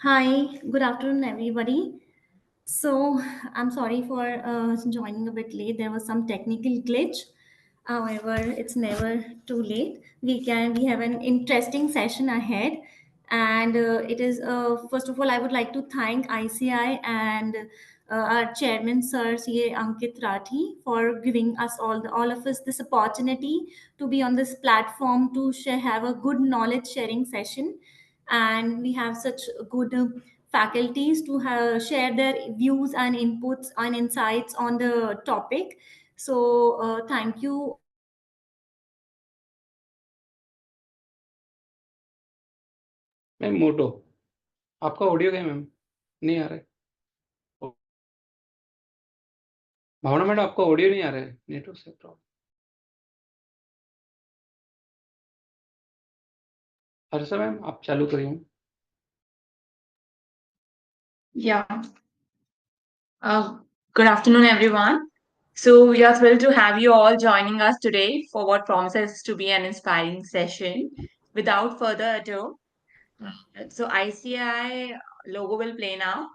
Hi, good afternoon, everybody. So, I'm sorry for joining a bit late. There was some technical glitch. However, it's never too late. We have an interesting session ahead, and it is first of all, I would like to thank ICI and our chairman, Sir CA Ankit Rathi, for giving us all of us this opportunity to be on this platform to have a good knowledge sharing session, and we have such good faculties to share their views and inputs and insights on the topic. So thank you. Ma'am मोटो आपका audio क्या है ma'am नहीं आ रहा है भावना madam आपका audio नहीं आ रहा है नेटवर्क से प्रॉब्लम हर्षा मैम आप चालू करिए Yeah. Good afternoon, everyone. So we are thrilled to have you all joining us today for what promises to be an inspiring session. Without further ado, so ICI logo will play now.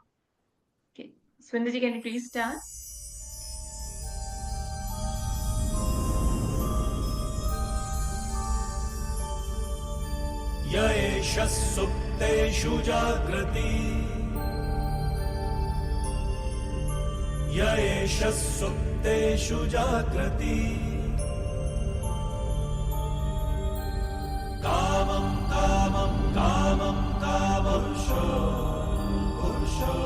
Okay. Swinderji, can you please start? य एष सुप्तेषु जागृति य एष सुप्तेषु जागृति कामं कामं कामं कामपुरुषो पुरुषो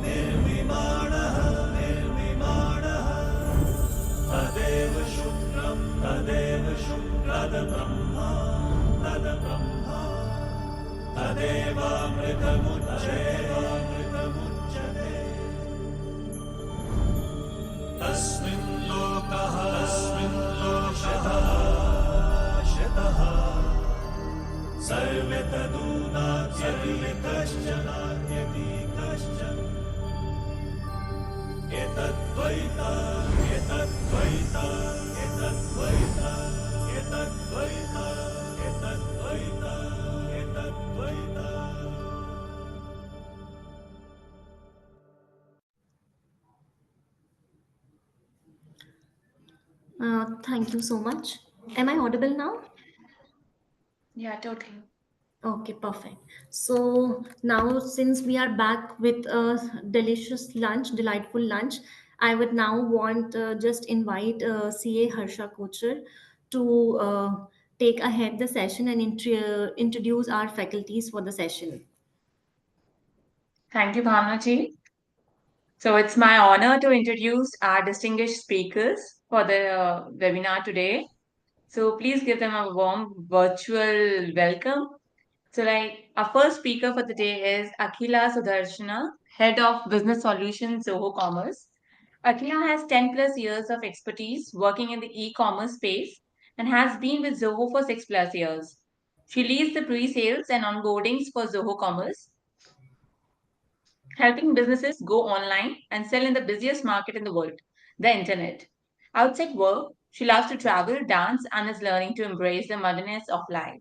निर्विमाणः निर्विमाणः तदेव शुक्रं तद्ब्रह्मा तद्ब्रह्मा तदेवामृतमुच्यते तस्मिन् लोकः शतः सर्वे तदूनात्यपि कश्चन एतद्वैता एतद्वैता एतद्वैता एतद्वैता एतद्वैता एतद्वैता Thank you so much. Am I audible now? Yeah, totally. Okay, perfect. So now, since we are back with a delicious lunch, delightful lunch, I would now want just invite CA Harsha Kochar to take ahead the session and introduce our faculties for the session. Thank you, Bhavnaji. So it's my honor to introduce our distinguished speakers for the webinar today. So please give them a warm virtual welcome. So, our first speaker for the day is Akhila Sudarshana, Head of Business Solutions, Zoho Commerce. Akhila has 10 plus years of expertise working in the e-commerce space and has been with Zoho for 6 plus years. She leads the pre-sales and onboardings for Zoho Commerce, helping businesses go online and sell in the busiest market in the world, the internet. Outside work, she loves to travel, dance, and is learning to embrace the modernness of life.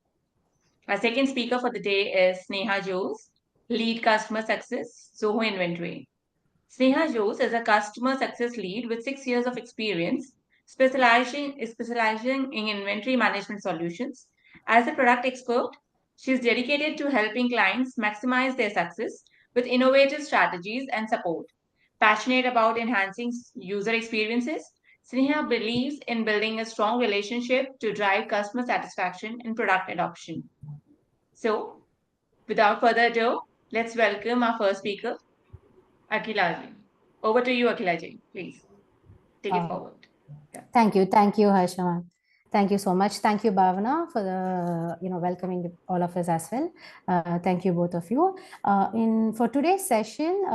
Our second speaker for the day is Sneha Jose, Lead Customer Success, Zoho Inventory. Sneha Jose is a customer success lead with 6 years of experience, specializing in inventory management solutions. As a product expert, she is dedicated to helping clients maximize their success with innovative strategies and support. Passionate about enhancing user experiences, Sneha believes in building a strong relationship to drive customer satisfaction and product adoption. So, without further ado, let's welcome our first speaker, Akhilaji. Over to you, Akhilaji. Please take it forward. Yeah. Thank you, Harsha ma'am. Thank you so much. Thank you, Bhavana, for the welcoming all of us as well. Thank you, both of you. For today's session,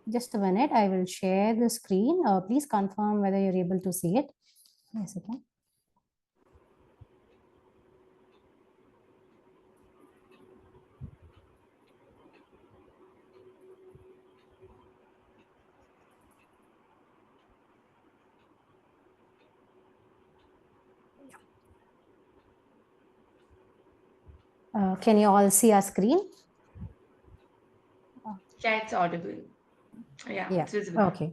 just a minute, I will share the screen. Please confirm whether you're able to see it. Yes, okay. Can you all see our screen? Yeah, it's audible. Yeah, Yeah. it's visible. Okay.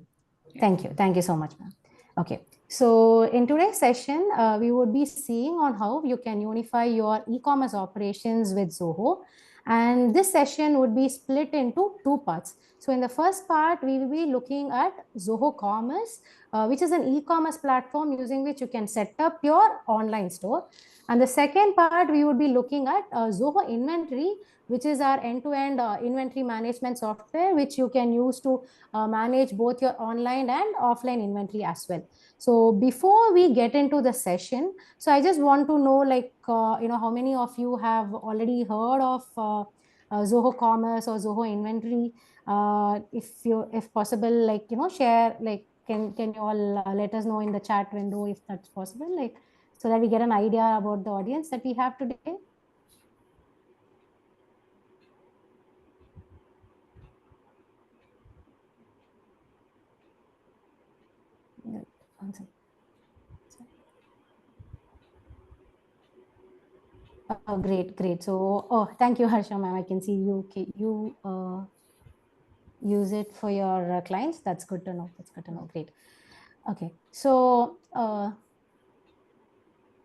Yeah. Thank you. Thank you so much, ma'am. Okay. So in today's session, we would be seeing on how you can unify your e-commerce operations with Zoho. And this session would be split into two parts. So in the first part, we will be looking at Zoho Commerce, which is an e-commerce platform using which you can set up your online store. And the second part, we would be looking at Zoho Inventory, which is our end-to-end inventory management software, which you can use to manage both your online and offline inventory as well. So before we get into the session, so I just want to know, like, how many of you have already heard of Zoho Commerce or Zoho Inventory? If possible, like, share, like, can you all let us know in the chat window if that's possible, like, so that we get an idea about the audience that we have today. Oh, great, great. So, thank you, Harsha, ma'am. I can see you use it for your clients. That's good to know. That's good to know. Great. Okay. So,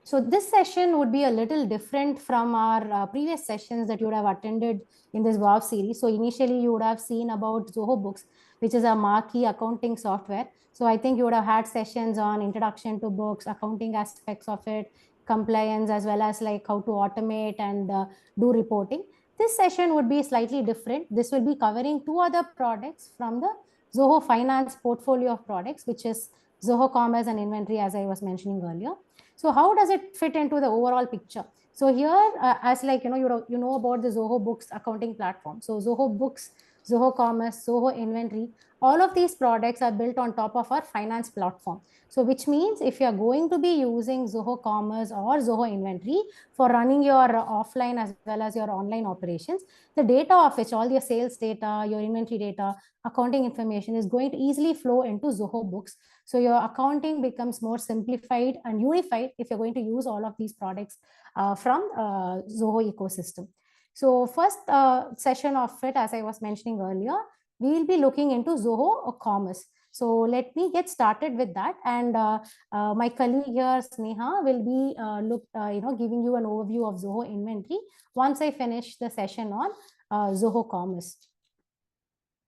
so this session would be a little different from our previous sessions that you would have attended in this WOW series. So initially you would have seen about Zoho Books, which is a marquee accounting software. So I think you would have had sessions on introduction to books, accounting aspects of it, compliance, as well as like how to automate and do reporting. This session would be slightly different. This will be covering two other products from the Zoho Finance portfolio of products, which is Zoho Commerce and Inventory, as I was mentioning earlier. So how does it fit into the overall picture? So here, as like, you know about the Zoho Books accounting platform. So Zoho Books, Zoho Commerce, Zoho Inventory, all of these products are built on top of our finance platform. So which means if you're going to be using Zoho Commerce or Zoho Inventory for running your offline as well as your online operations, the data of which, all your sales data, your inventory data, accounting information is going to easily flow into Zoho Books. So your accounting becomes more simplified and unified if you're going to use all of these products from Zoho ecosystem. So first session of it, as I was mentioning earlier, we will be looking into Zoho Commerce. So let me get started with that. And my colleague here, Sneha, will be giving you an overview of Zoho Inventory once I finish the session on Zoho Commerce.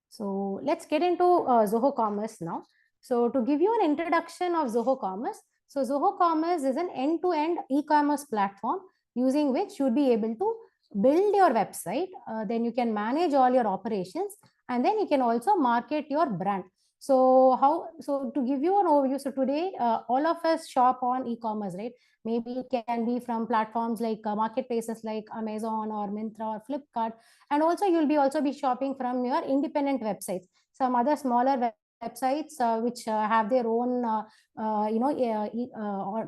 So let's get into Zoho Commerce now. So to give you an introduction of Zoho Commerce, so Zoho Commerce is an end-to-end e-commerce platform using which you'll be able to build your website. Then you can manage all your operations, and then you can also market your brand. So to give you an overview, so today all of us shop on e-commerce, right? Maybe it can be from platforms like marketplaces like Amazon or Myntra or Flipkart. And also you'll be shopping from your independent websites, some other smaller websites which have their own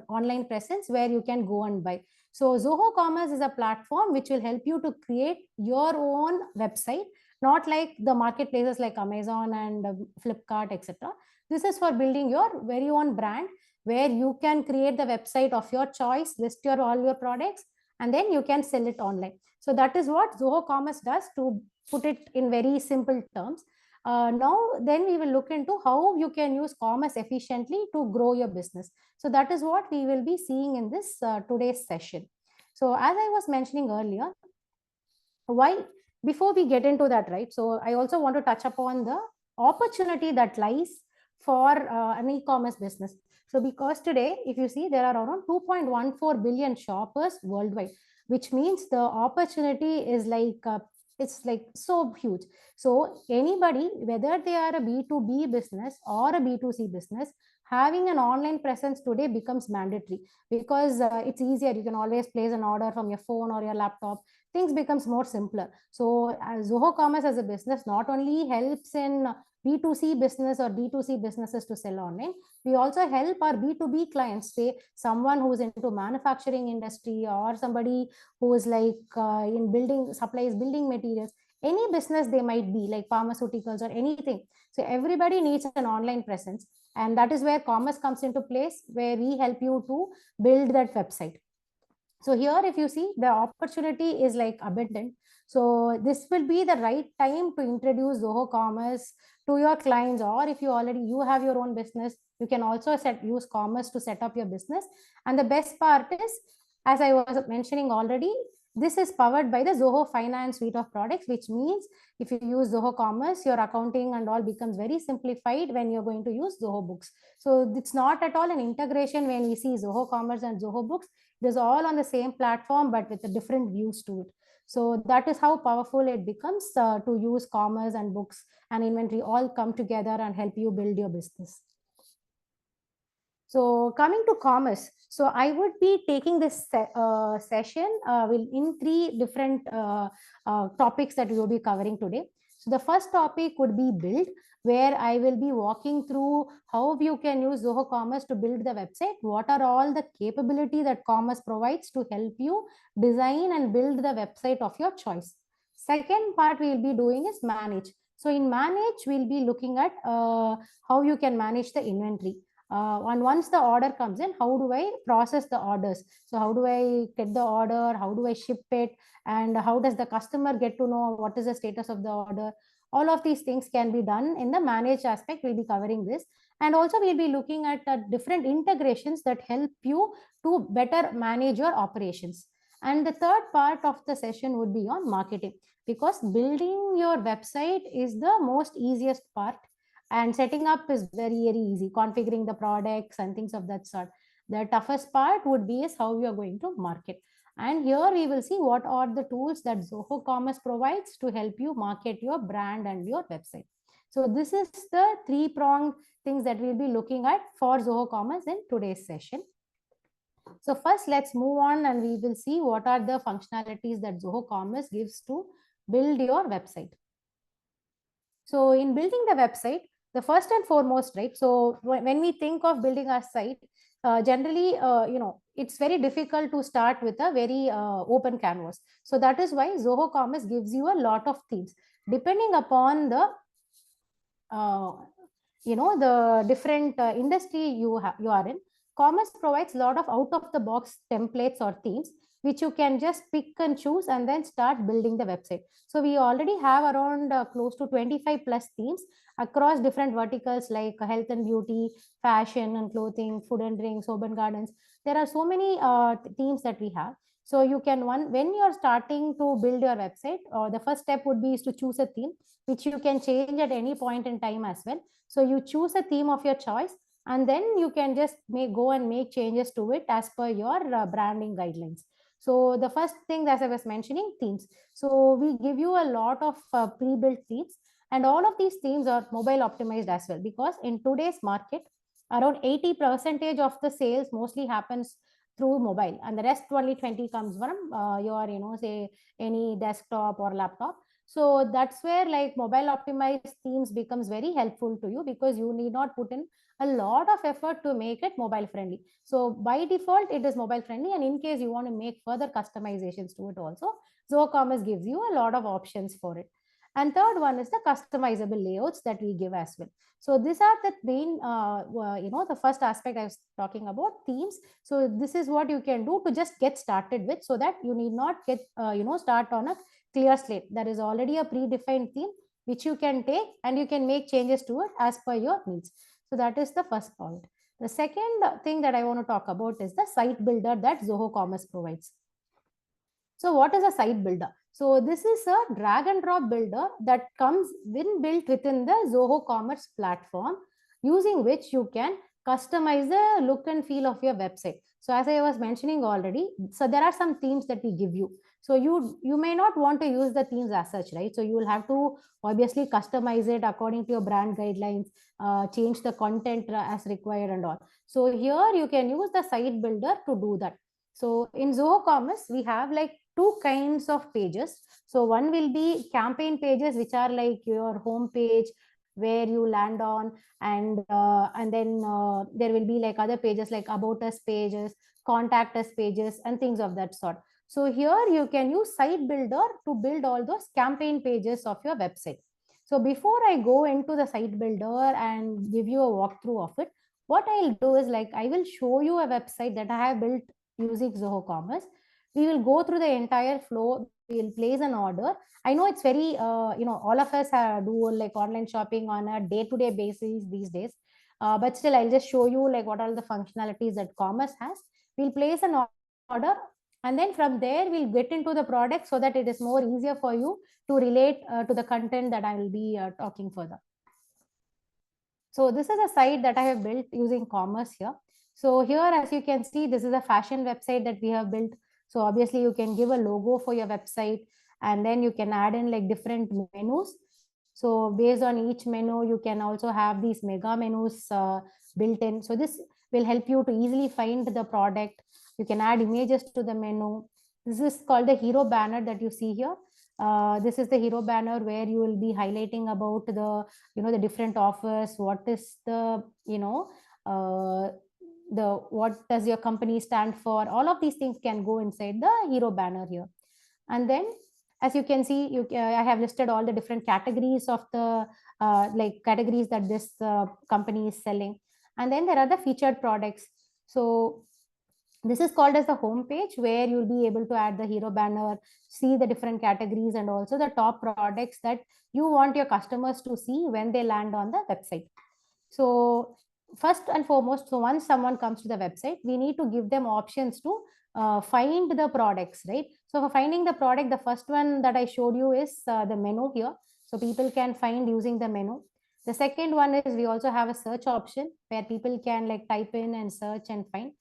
online presence where you can go and buy. So Zoho Commerce is a platform which will help you to create your own website, not like the marketplaces like Amazon and Flipkart, etc. This is for building your very own brand, where you can create the website of your choice, list all your products, and then you can sell it online. So that is what Zoho Commerce does, to put it in very simple terms. Now, then we will look into how you can use commerce efficiently to grow your business. So that is what we will be seeing in this today's session. So as I was mentioning earlier, before we get into that, right? So I also want to touch upon the opportunity that lies for an e-commerce business. So because today, if you see, there are around 2.14 billion shoppers worldwide, which means the opportunity is like it's like so huge. So anybody, whether they are a B2B business or a B2C business, having an online presence today becomes mandatory, because it's easier. You can always place an order from your phone or your laptop. Things becomes more simpler. So Zoho Commerce as a business not only helps in B2C business or D2C businesses to sell online, we also help our B2B clients, say someone who's into manufacturing industry or somebody who is like in building, supplies building materials, any business they might be, like pharmaceuticals or anything. So everybody needs an online presence, and that is where commerce comes into place, where we help you to build that website. So here, if you see, the opportunity is like abundant. So this will be the right time to introduce Zoho Commerce to your clients, or if you have your own business, you can also use Commerce to set up your business. And the best part is, as I was mentioning already, this is powered by the Zoho Finance suite of products, which means if you use Zoho Commerce, your accounting and all becomes very simplified when you're going to use Zoho Books. So it's not at all an integration when we see Zoho Commerce and Zoho Books. It is all on the same platform, but with a different views to it. So that is how powerful it becomes to use commerce and books and inventory all come together and help you build your business. So coming to commerce, so I would be taking this session in 3 different topics that we will be covering today. So the first topic would be build, where I will be walking through how you can use Zoho Commerce to build the website. What are all the capability that Commerce provides to help you design and build the website of your choice. Second part we will be doing is manage. So in manage, we'll be looking at how you can manage the inventory. And once the order comes in, how do I process the orders? So how do I get the order? How do I ship it? And how does the customer get to know what is the status of the order? All of these things can be done in the manage aspect. We'll be covering this. And also we'll be looking at different integrations that help you to better manage your operations. And the third part of the session would be on marketing, because building your website is the most easiest part. And setting up is very, very easy, configuring the products and things of that sort. The toughest part would be is how we are going to market. And here we will see what are the tools that Zoho Commerce provides to help you market your brand and your website. So this is the 3-pronged things that we'll be looking at for Zoho Commerce in today's session. So first, let's move on and we will see what are the functionalities that Zoho Commerce gives to build your website. So in building the website, the first and foremost, right? So when we think of building our site, generally, it's very difficult to start with a very open canvas. So that is why Zoho Commerce gives you a lot of themes depending upon the the different industry you are in. Commerce provides a lot of out of the box templates or themes which you can just pick and choose and then start building the website. So we already have around close to 25 plus themes across different verticals like health and beauty, fashion and clothing, food and drinks, urban gardens. There are so many themes that we have. So you can when you're starting to build your website, the first step would be is to choose a theme which you can change at any point in time as well. So you choose a theme of your choice and then you can just go and make changes to it as per your branding guidelines. So the first thing, as I was mentioning, themes. So we give you a lot of pre-built themes, and all of these themes are mobile optimized as well, because in today's market, around 80% of the sales mostly happens through mobile, and the rest only 20 comes from your, say any desktop or laptop. So that's where like mobile optimized themes becomes very helpful to you, because you need not put in a lot of effort to make it mobile friendly. So by default, it is mobile friendly. And in case you want to make further customizations to it also, Zoho Commerce gives you a lot of options for it. And third one is the customizable layouts that we give as well. So these are the main, the first aspect I was talking about, themes. So this is what you can do to just get started with, so that you need not get, start on a clear slate. There is already a predefined theme which you can take and you can make changes to it as per your needs. So that is the first point. The second thing that I want to talk about is the site builder that Zoho Commerce provides. So what is a site builder? So this is a drag and drop builder that comes built within the Zoho Commerce platform, using which you can customize the look and feel of your website. So as I was mentioning already, so there are some themes that we give you. So you may not want to use the themes as such, right? So you will have to obviously customize it according to your brand guidelines, change the content as required and all. So here you can use the site builder to do that. So in Zoho Commerce, we have like 2 kinds of pages. So one will be campaign pages, which are like your home page where you land on, and then there will be like other pages like about us pages, contact us pages, and things of that sort. So here you can use site builder to build all those campaign pages of your website. So before I go into the site builder and give you a walkthrough of it, what I'll do is like I will show you a website that I have built using Zoho Commerce. We will go through the entire flow. We will place an order. I know it's very, all of us do like online shopping on a day-to-day basis these days. But still, I'll just show you like what are the functionalities that commerce has. We'll place an order, and then from there we'll get into the product so that it is more easier for you to relate to the content that I will be talking further. So this is a site that I have built using commerce here. So here, as you can see, this is a fashion website that we have built. So obviously you can give a logo for your website, and then you can add in like different menus. So based on each menu, you can also have these mega menus built in. So this will help you to easily find the product. You can add images to the menu. This is called the hero banner that you see here. This is the hero banner where you will be highlighting about the the different offers, what is the what does your company stand for. All of these things can go inside the hero banner here. And then as you can see, I have listed all the different categories of the like categories that this company is selling. And then there are the featured products. So this is called as the home page, where you'll be able to add the hero banner, see the different categories, and also the top products that you want your customers to see when they land on the website. So first and foremost, so once someone comes to the website, we need to give them options to find the products, right? So for finding the product, the first one that I showed you is the menu here. So people can find using the menu. The second one is we also have a search option where people can like type in and search and find.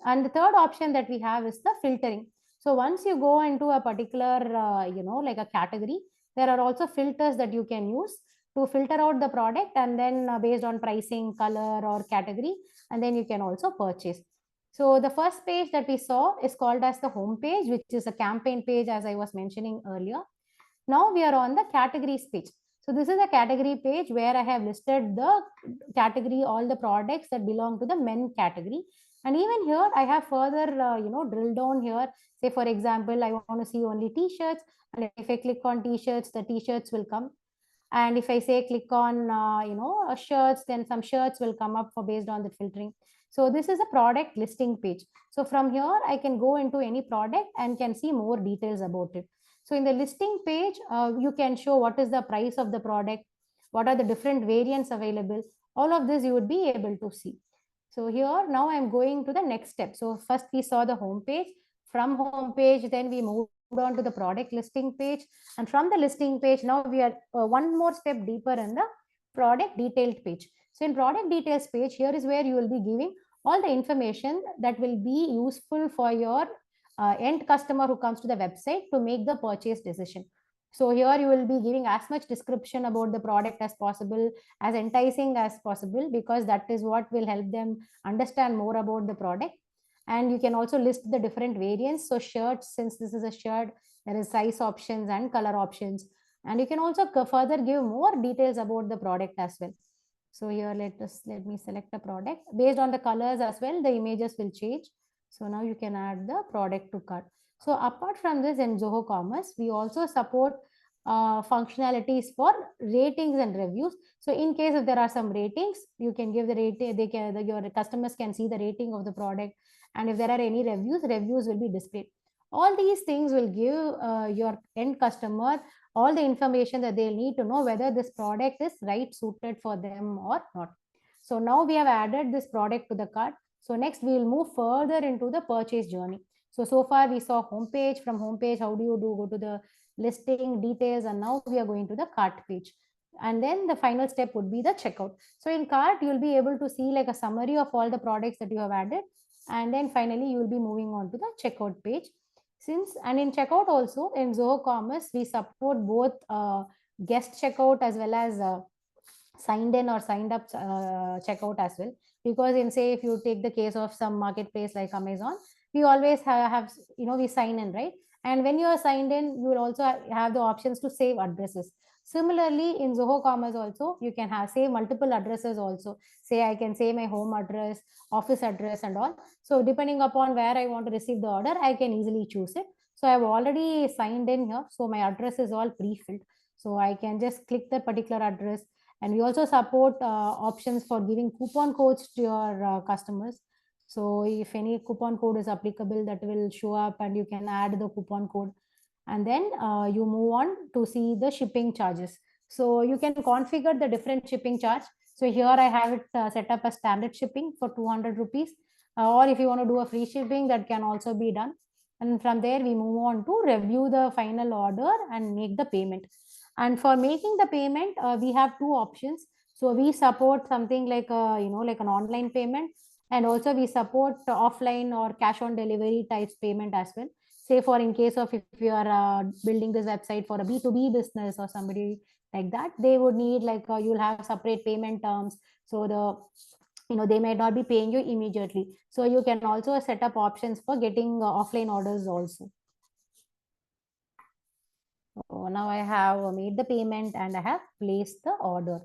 And the third option that we have is the filtering. So once you go into a particular, like a category, there are also filters that you can use to filter out the product, and then based on pricing, color, or category, and then you can also purchase. So the first page that we saw is called as the home page, which is a campaign page, as I was mentioning earlier. Now we are on the categories page. So this is a category page where I have listed the category, all the products that belong to the men category. And even here, I have further, drilled down here. Say, for example, I want to see only t-shirts. And if I click on t-shirts, the t-shirts will come. And if I say click on, shirts, then some shirts will come up for based on the filtering. So this is a product listing page. So from here, I can go into any product and can see more details about it. So in the listing page, you can show what is the price of the product, what are the different variants available. All of this you would be able to see. So here, now I'm going to the next step. So first we saw the home page. From home page, then we moved on to the product listing page. And from the listing page, now we are one more step deeper in the product detailed page. So in product details page, here is where you will be giving all the information that will be useful for your end customer who comes to the website to make the purchase decision. So here you will be giving as much description about the product as possible, as enticing as possible, because that is what will help them understand more about the product. And you can also list the different variants. So shirts, since this is a shirt, there is size options and color options. And you can also further give more details about the product as well. So here, let me select a product. Based on the colors as well, the images will change. So now you can add the product to cart. So apart from this, in Zoho Commerce, we also support functionalities for ratings and reviews. So in case if there are some ratings, you can give the rating. Your customers can see the rating of the product, and if there are any reviews will be displayed. All these things will give your end customer all the information that they'll need to know whether this product is right suited for them or not. So now we have added this product to the cart. So next we will move further into the purchase journey. So far we saw homepage. From homepage, how do you go to the listing details, and now we are going to the cart page. And then the final step would be the checkout. So in cart, you'll be able to see like a summary of all the products that you have added. And then finally, you will be moving on to the checkout page. And in checkout also, in Zoho Commerce, we support both guest checkout as well as signed in or signed up checkout as well. Because in, say, if you take the case of some marketplace like Amazon, we always have we sign in, right? And when you are signed in, you will also have the options to save addresses. Similarly, in Zoho Commerce also, you can save multiple addresses also. Say I can say my home address, office address, and all. So depending upon where I want to receive the order, I can easily choose it. So I've already signed in here. So my address is all pre-filled. So I can just click the particular address. And we also support options for giving coupon codes to your customers. So if any coupon code is applicable, that will show up and you can add the coupon code. And then you move on to see the shipping charges. So you can configure the different shipping charge. So here I have it set up as standard shipping for 200 rupees. Or if you want to do a free shipping, that can also be done. And from there, we move on to review the final order and make the payment. And for making the payment, we have two options. So we support something like like an online payment, and also we support offline or cash on delivery types payment as well. Say for in case of if you are building this website for a B2B business or somebody like that, they would need like you'll have separate payment terms. So they may not be paying you immediately. So you can also set up options for getting offline orders also. So now I have made the payment and I have placed the order.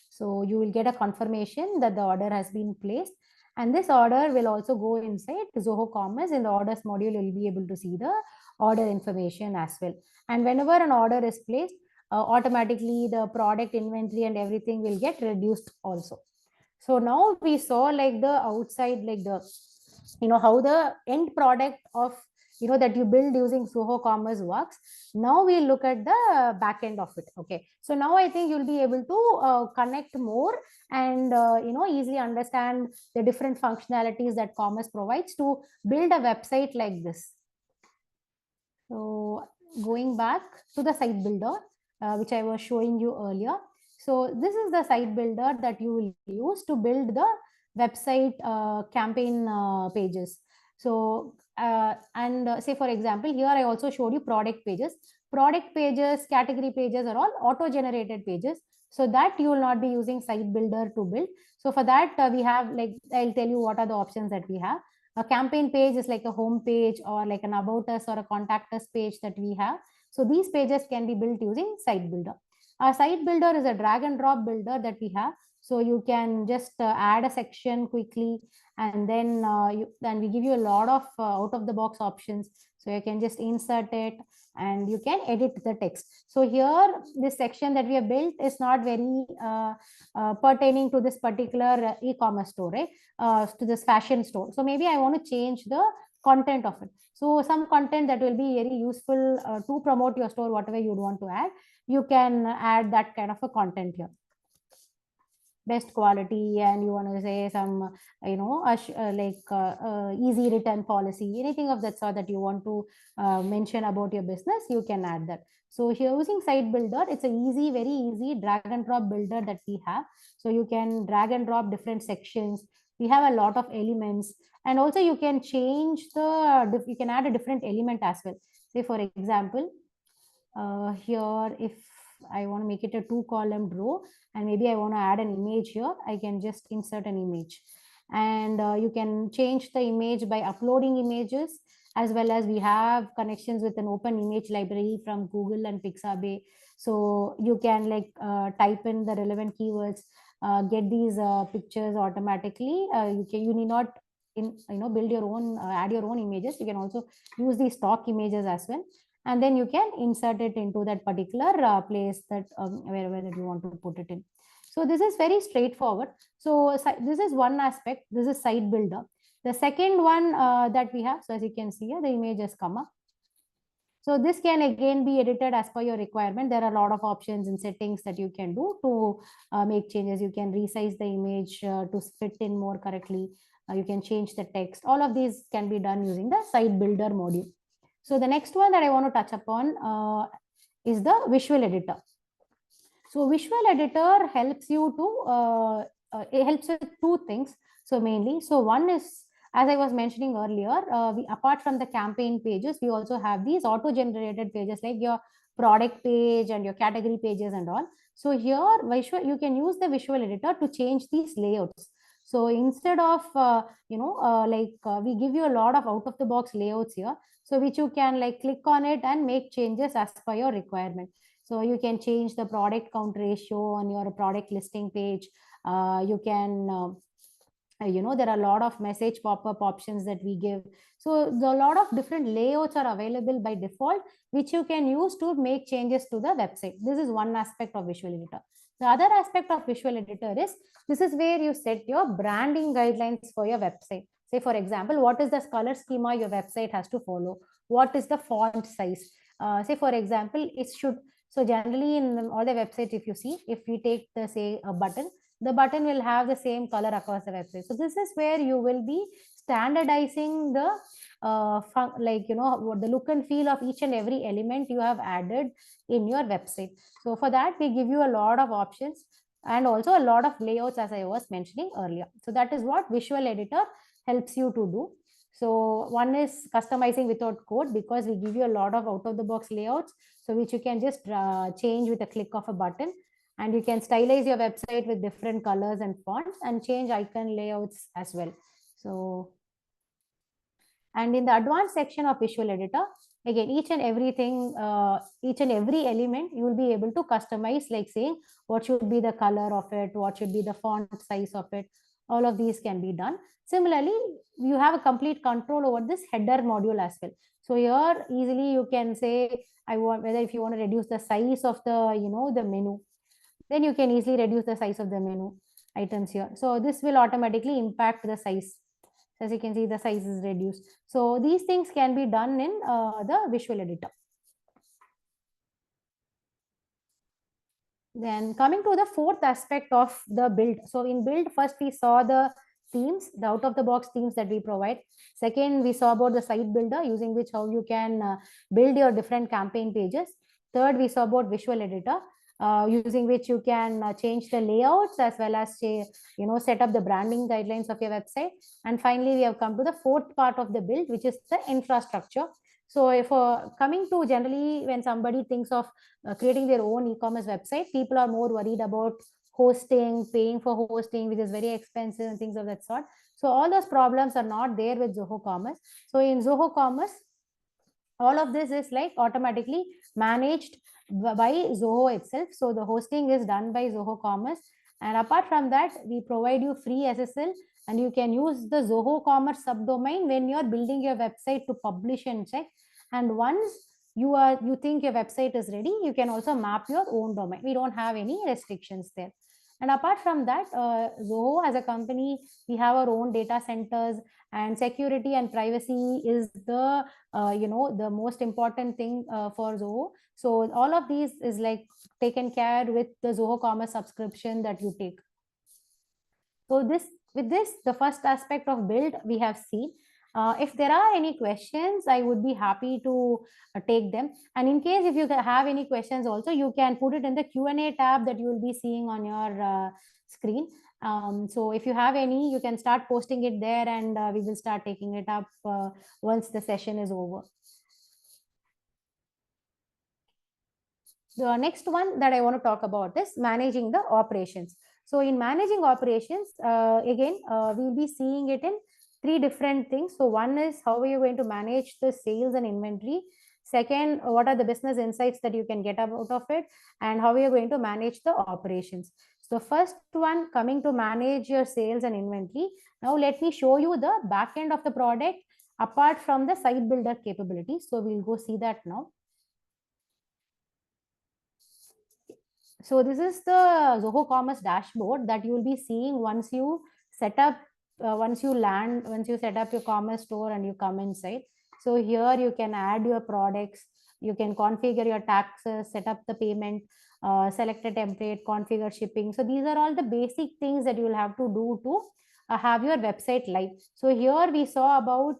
So you will get a confirmation that the order has been placed. And this order will also go inside Zoho Commerce. In the orders module, you'll be able to see the order information as well. And whenever an order is placed, automatically the product inventory and everything will get reduced also. So now we saw like the outside, like the, how the end product of, that you build using Zoho Commerce works. Now we look at the back end of it. Okay. So now I think you'll be able to connect more and, easily understand the different functionalities that Commerce provides to build a website like this. So going back to the site builder, which I was showing you earlier. So this is the site builder that you will use to build the website campaign pages. So say for example, here I also showed you product pages. Product pages, category pages are all auto-generated pages. So that you will not be using site builder to build. So for that we have, like, I'll tell you what are the options that we have. A campaign page is like a home page or like an about us or a contact us page that we have. So these pages can be built using site builder. A site builder is a drag and drop builder that we have. So you can just add a section quickly, and then we give you a lot of out of the box options. So you can just insert it and you can edit the text. So here, this section that we have built is not very pertaining to this particular e-commerce store, right? To this fashion store. So maybe I want to change the content of it. So some content that will be very useful to promote your store, whatever you want to add, you can add that kind of a content here. Best quality, and you want to say some, easy return policy, anything of that sort that you want to mention about your business, you can add that. So here using site builder, it's a easy, very easy drag and drop builder that we have. So you can drag and drop different sections. We have a lot of elements, and also you can change you can add a different element as well. Say for example, here if I want to make it a 2-column row, and maybe I want to add an image here, I can just insert an image. And you can change the image by uploading images, as well as we have connections with an open image library from Google and Pixabay. So you can type in the relevant keywords, get these pictures automatically. You need not build your own, add your own images. You can also use these stock images as well. And then you can insert it into that particular place that wherever you want to put it in. So this is very straightforward. So this is one aspect. This is site builder. The second one that we have, so as you can see here, the image has come up. So this can again be edited as per your requirement. There are a lot of options and settings that you can do to make changes. You can resize the image to fit in more correctly. You can change the text. All of these can be done using the site builder module. So the next one that I want to touch upon is the visual editor. So visual editor helps you to, it helps with two things. So mainly, so one is, as I was mentioning earlier, apart from the campaign pages, we also have these auto-generated pages like your product page and your category pages and all. So here, you can use the visual editor to change these layouts. So instead of, we give you a lot of out-of-the-box layouts here, so which you can click on it and make changes as per your requirement. So you can change the product count ratio on your product listing page. You can, there are a lot of message pop-up options that we give. So a lot of different layouts are available by default, which you can use to make changes to the website. This is one aspect of visual editor. The other aspect of visual editor is, this is where you set your branding guidelines for your website. Say, for example, what is the color schema your website has to follow? What is the font size? Say, for example, it should, so generally in all the websites, if you see, if we take the, say, a button, the button will have the same color across the website. So this is where you will be standardizing the like, you know, the look and feel of each and every element you have added in your website. So for that, we give you a lot of options and also a lot of layouts, as I was mentioning earlier. So that is what Visual Editor helps you to do. So one is customizing without code, because we give you a lot of out of the box layouts, so which you can just change with a click of a button, and you can stylize your website with different colors and fonts and change icon layouts as well. So, and in the advanced section of Visual Editor, again, each and everything, each and every element you will be able to customize, like saying what should be the color of it, what should be the font size of it. All of these can be done. Similarly, you have a complete control over this header module as well. So here easily you can say, I want, whether if you want to reduce the size of the, you know, the menu, then you can easily reduce the size of the menu items here. So this will automatically impact the size. As you can see, the size is reduced. So these things can be done in the Visual Editor. Then coming to the fourth aspect of the build. So in build, first we saw the themes, the out of the box themes that we provide. Second, we saw about the site builder, using which how you can build your different campaign pages. Third, we saw about Visual Editor, using which you can change the layouts as well as, you know, set up the branding guidelines of your website. And finally, we have come to the fourth part of the build, which is the infrastructure. So if coming to, generally when somebody thinks of creating their own e-commerce website, people are more worried about hosting, paying for hosting, which is very expensive and things of that sort. So all those problems are not there with Zoho Commerce. So in Zoho Commerce, all of this is like automatically managed by Zoho itself. So the hosting is done by Zoho Commerce. And apart from that, we provide you free SSL, and you can use the Zoho Commerce subdomain when you're building your website to publish and check. And once you think your website is ready, you can also map your own domain. We don't have any restrictions there. And apart from that, Zoho as a company, we have our own data centers, and security and privacy is the you know, the most important thing for Zoho. So all of these is like taken care with the Zoho Commerce subscription that you take. So with this, the first aspect of build we have seen. If there are any questions, I would be happy to take them. And in case if you have any questions also, you can put it in the Q&A tab that you will be seeing on your screen. So if you have any, you can start posting it there, and we will start taking it up once the session is over. The next one that I want to talk about is managing the operations. So in managing operations, again, we will be seeing it in three different things. So one is how are you going to manage the sales and inventory? Second, what are the business insights that you can get out of it? And how are you going to manage the operations? So first one, coming to manage your sales and inventory. Now let me show you the back end of the product apart from the site builder capability. So we'll go see that now. So this is the Zoho Commerce dashboard that you will be seeing once you set up, once you set up your commerce store and you come inside. So here you can add your products, you can configure your taxes, set up the payment, select a template, configure shipping. So these are all the basic things that you will have to do to have your website live. So here we saw about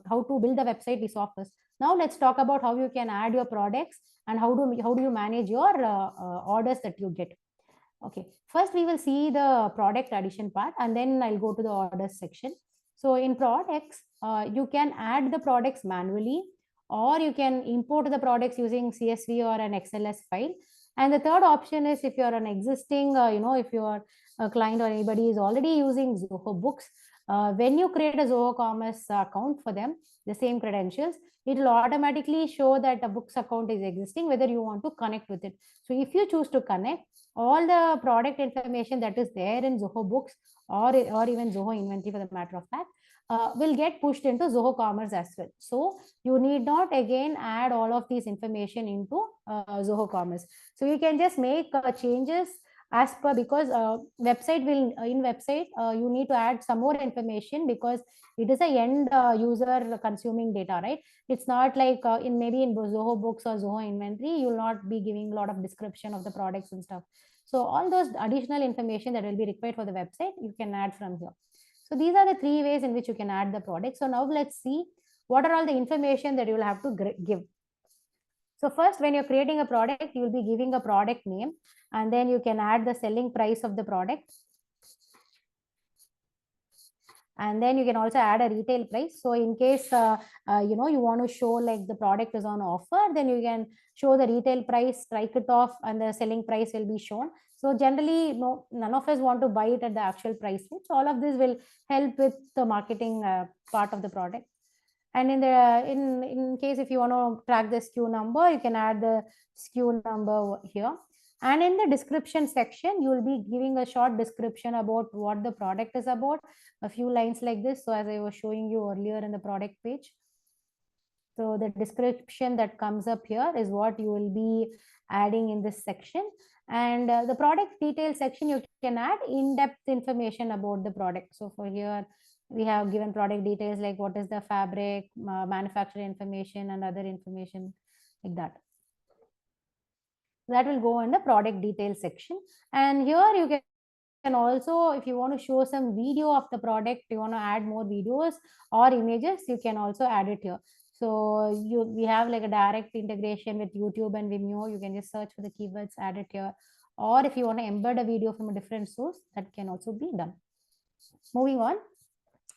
how to build the website, we saw first. Now let's talk about how you can add your products and how do you manage your orders that you get. Okay, first we will see the product addition part, and then I'll go to the orders section. So in products, you can add the products manually, or you can import the products using CSV or an XLS file. And the third option is if you're an existing, if you're a client or anybody is already using Zoho Books, when you create a Zoho Commerce account for them, the same credentials, it will automatically show that a Books account is existing, whether you want to connect with it. So if you choose to connect, all the product information that is there in Zoho Books or even Zoho Inventory for the matter of fact, will get pushed into Zoho Commerce as well. So you need not again add all of these information into Zoho Commerce. So you can just make changes as per, because website will in website you need to add some more information, because it is a end user consuming data, right? It's not like in maybe in Zoho Books or Zoho Inventory, you will not be giving a lot of description of the products and stuff. So all those additional information that will be required for the website, you can add from here. So these are the 3 ways in which you can add the product. So now let's see what are all the information that you will have to give. So first, when you're creating a product, you will be giving a product name, and then you can add the selling price of the product. And then you can also add a retail price. So in case, you want to show like the product is on offer, then you can show the retail price, strike it off, and the selling price will be shown. So generally, none of us want to buy it at the actual price. So all of this will help with the marketing part of the product. And in case if you want to track the SKU number, you can add the SKU number here. And in the description section, you will be giving a short description about what the product is about, a few lines like this. So as I was showing you earlier in the product page. So the description that comes up here is what you will be adding in this section. And the product details section, you can add in-depth information about the product. So for here, we have given product details like what is the fabric, manufacturer information, and other information like that. That will go in the product details section. And here you can also, if you want to show some video of the product, you want to add more videos or images, you can also add it here. So we have like a direct integration with YouTube and Vimeo. You can just search for the keywords, add it here. Or if you want to embed a video from a different source, that can also be done. Moving on,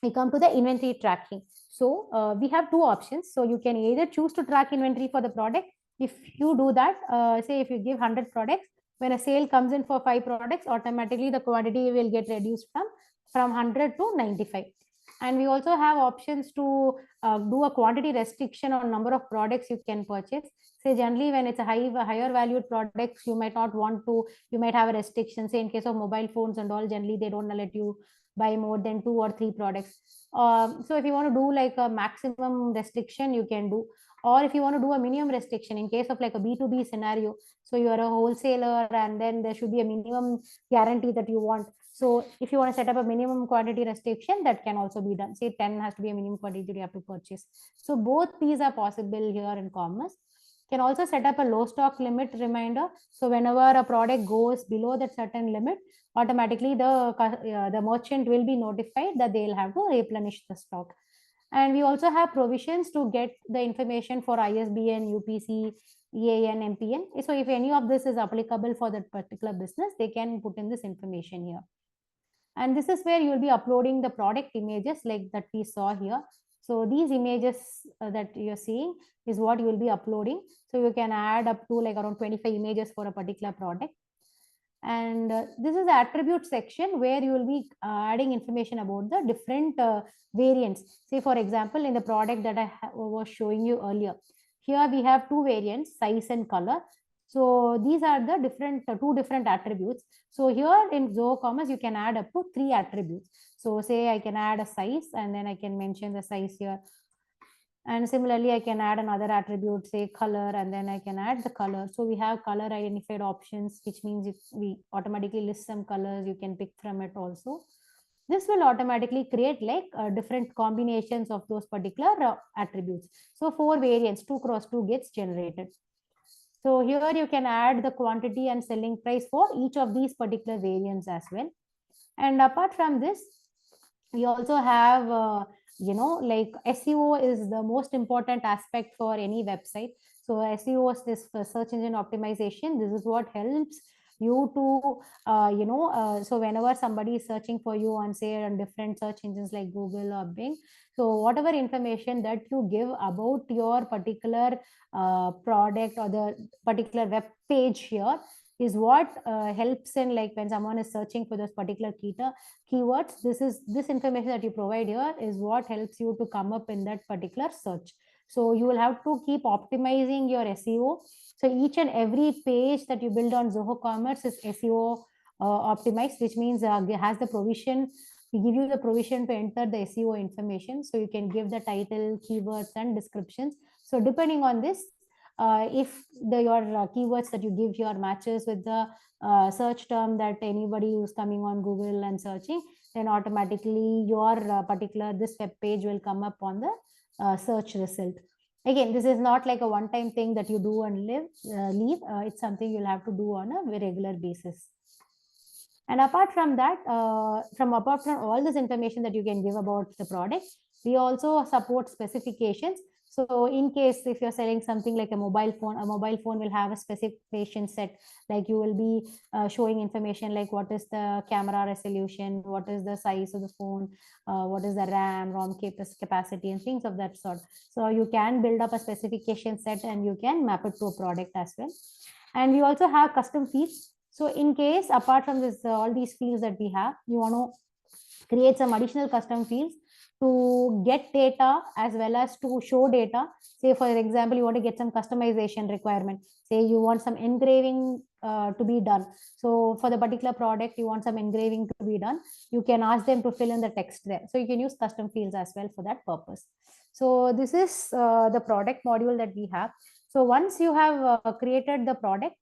we come to the inventory tracking. So we have 2 options. So you can either choose to track inventory for the product. If you do that, say if you give 100 products, when a sale comes in for 5 products, automatically the quantity will get reduced from 100 to 95. And we also have options to do a quantity restriction on number of products you can purchase. Say generally when it's a higher valued products, you might not want to, you might have a restriction. Say in case of mobile phones and all, generally they don't let you buy more than 2 or 3 products. So if you want to do like a maximum restriction, you can do. Or if you want to do a minimum restriction in case of like a B2B scenario, so you are a wholesaler and then there should be a minimum guarantee that you want. So if you want to set up a minimum quantity restriction, that can also be done. Say 10 has to be a minimum quantity that you have to purchase. So both these are possible here in commerce. Can also set up a low stock limit reminder. So whenever a product goes below that certain limit, automatically the merchant will be notified that they'll have to replenish the stock. And we also have provisions to get the information for ISBN, UPC, EAN, MPN. So if any of this is applicable for that particular business, they can put in this information here. And this is where you will be uploading the product images like that we saw here. So these images that you're seeing is what you will be uploading. So you can add up to like around 25 images for a particular product. And this is the attribute section where you will be adding information about the different variants. Say for example, in the product that I was showing you earlier, here we have 2 variants, size and color. So these are the different 2 different attributes. So here in Zoho Commerce, you can add up to 3 attributes. So say I can add a size and then I can mention the size here. And similarly, I can add another attribute, say color, and then I can add the color. So we have color identified options, which means if we automatically list some colors, you can pick from it also. This will automatically create like different combinations of those particular attributes. So 4 variants, 2 cross 2 gets generated. So here you can add the quantity and selling price for each of these particular variants as well. And apart from this, we also have, like SEO is the most important aspect for any website. So SEO is this search engine optimization. This is what helps you to, so whenever somebody is searching for you on say on different search engines like Google or Bing, so whatever information that you give about your particular product or the particular web page here is what helps in like when someone is searching for those particular keywords. This information that you provide here is what helps you to come up in that particular search. So you will have to keep optimizing your SEO. So each and every page that you build on Zoho Commerce is SEO optimized, which means has the provision. We give you the provision to enter the SEO information. So you can give the title, keywords, and descriptions. So depending on this, if your keywords that you give here matches with the search term that anybody who's coming on Google and searching, then automatically your particular this web page will come up on the search result. Again, this is not like a one-time thing that you do and leave. It's something you'll have to do on a very regular basis. And apart from that, apart from all this information that you can give about the product, we also support specifications. So in case if you're selling something like a mobile phone will have a specification set, like you will be showing information like what is the camera resolution, what is the size of the phone, what is the ROM capacity, and things of that sort. So you can build up a specification set and you can map it to a product as well. And we also have custom fields. So in case, apart from this, all these fields that we have, you want to create some additional custom fields to get data as well as to show data. Say, for example, you want to get some customization requirement. Say you want some engraving to be done. So for the particular product, you want some engraving to be done. You can ask them to fill in the text there. So you can use custom fields as well for that purpose. So this is the product module that we have. So once you have created the product,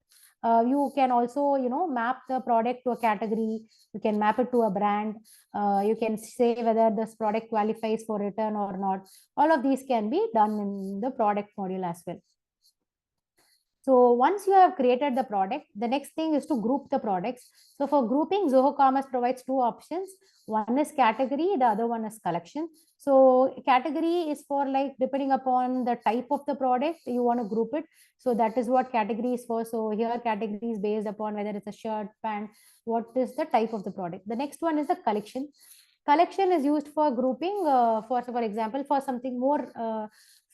you can also, map the product to a category. You can map it to a brand. You can say whether this product qualifies for return or not. All of these can be done in the product module as well. So once you have created the product, the next thing is to group the products. So for grouping, Zoho Commerce provides two options. One is category, the other one is collection. So category is for like, depending upon the type of the product, you want to group it. So that is what category is for. So here category is based upon whether it's a shirt, pant, what is the type of the product. The next one is the collection. Collection is used for grouping, for example, for something more,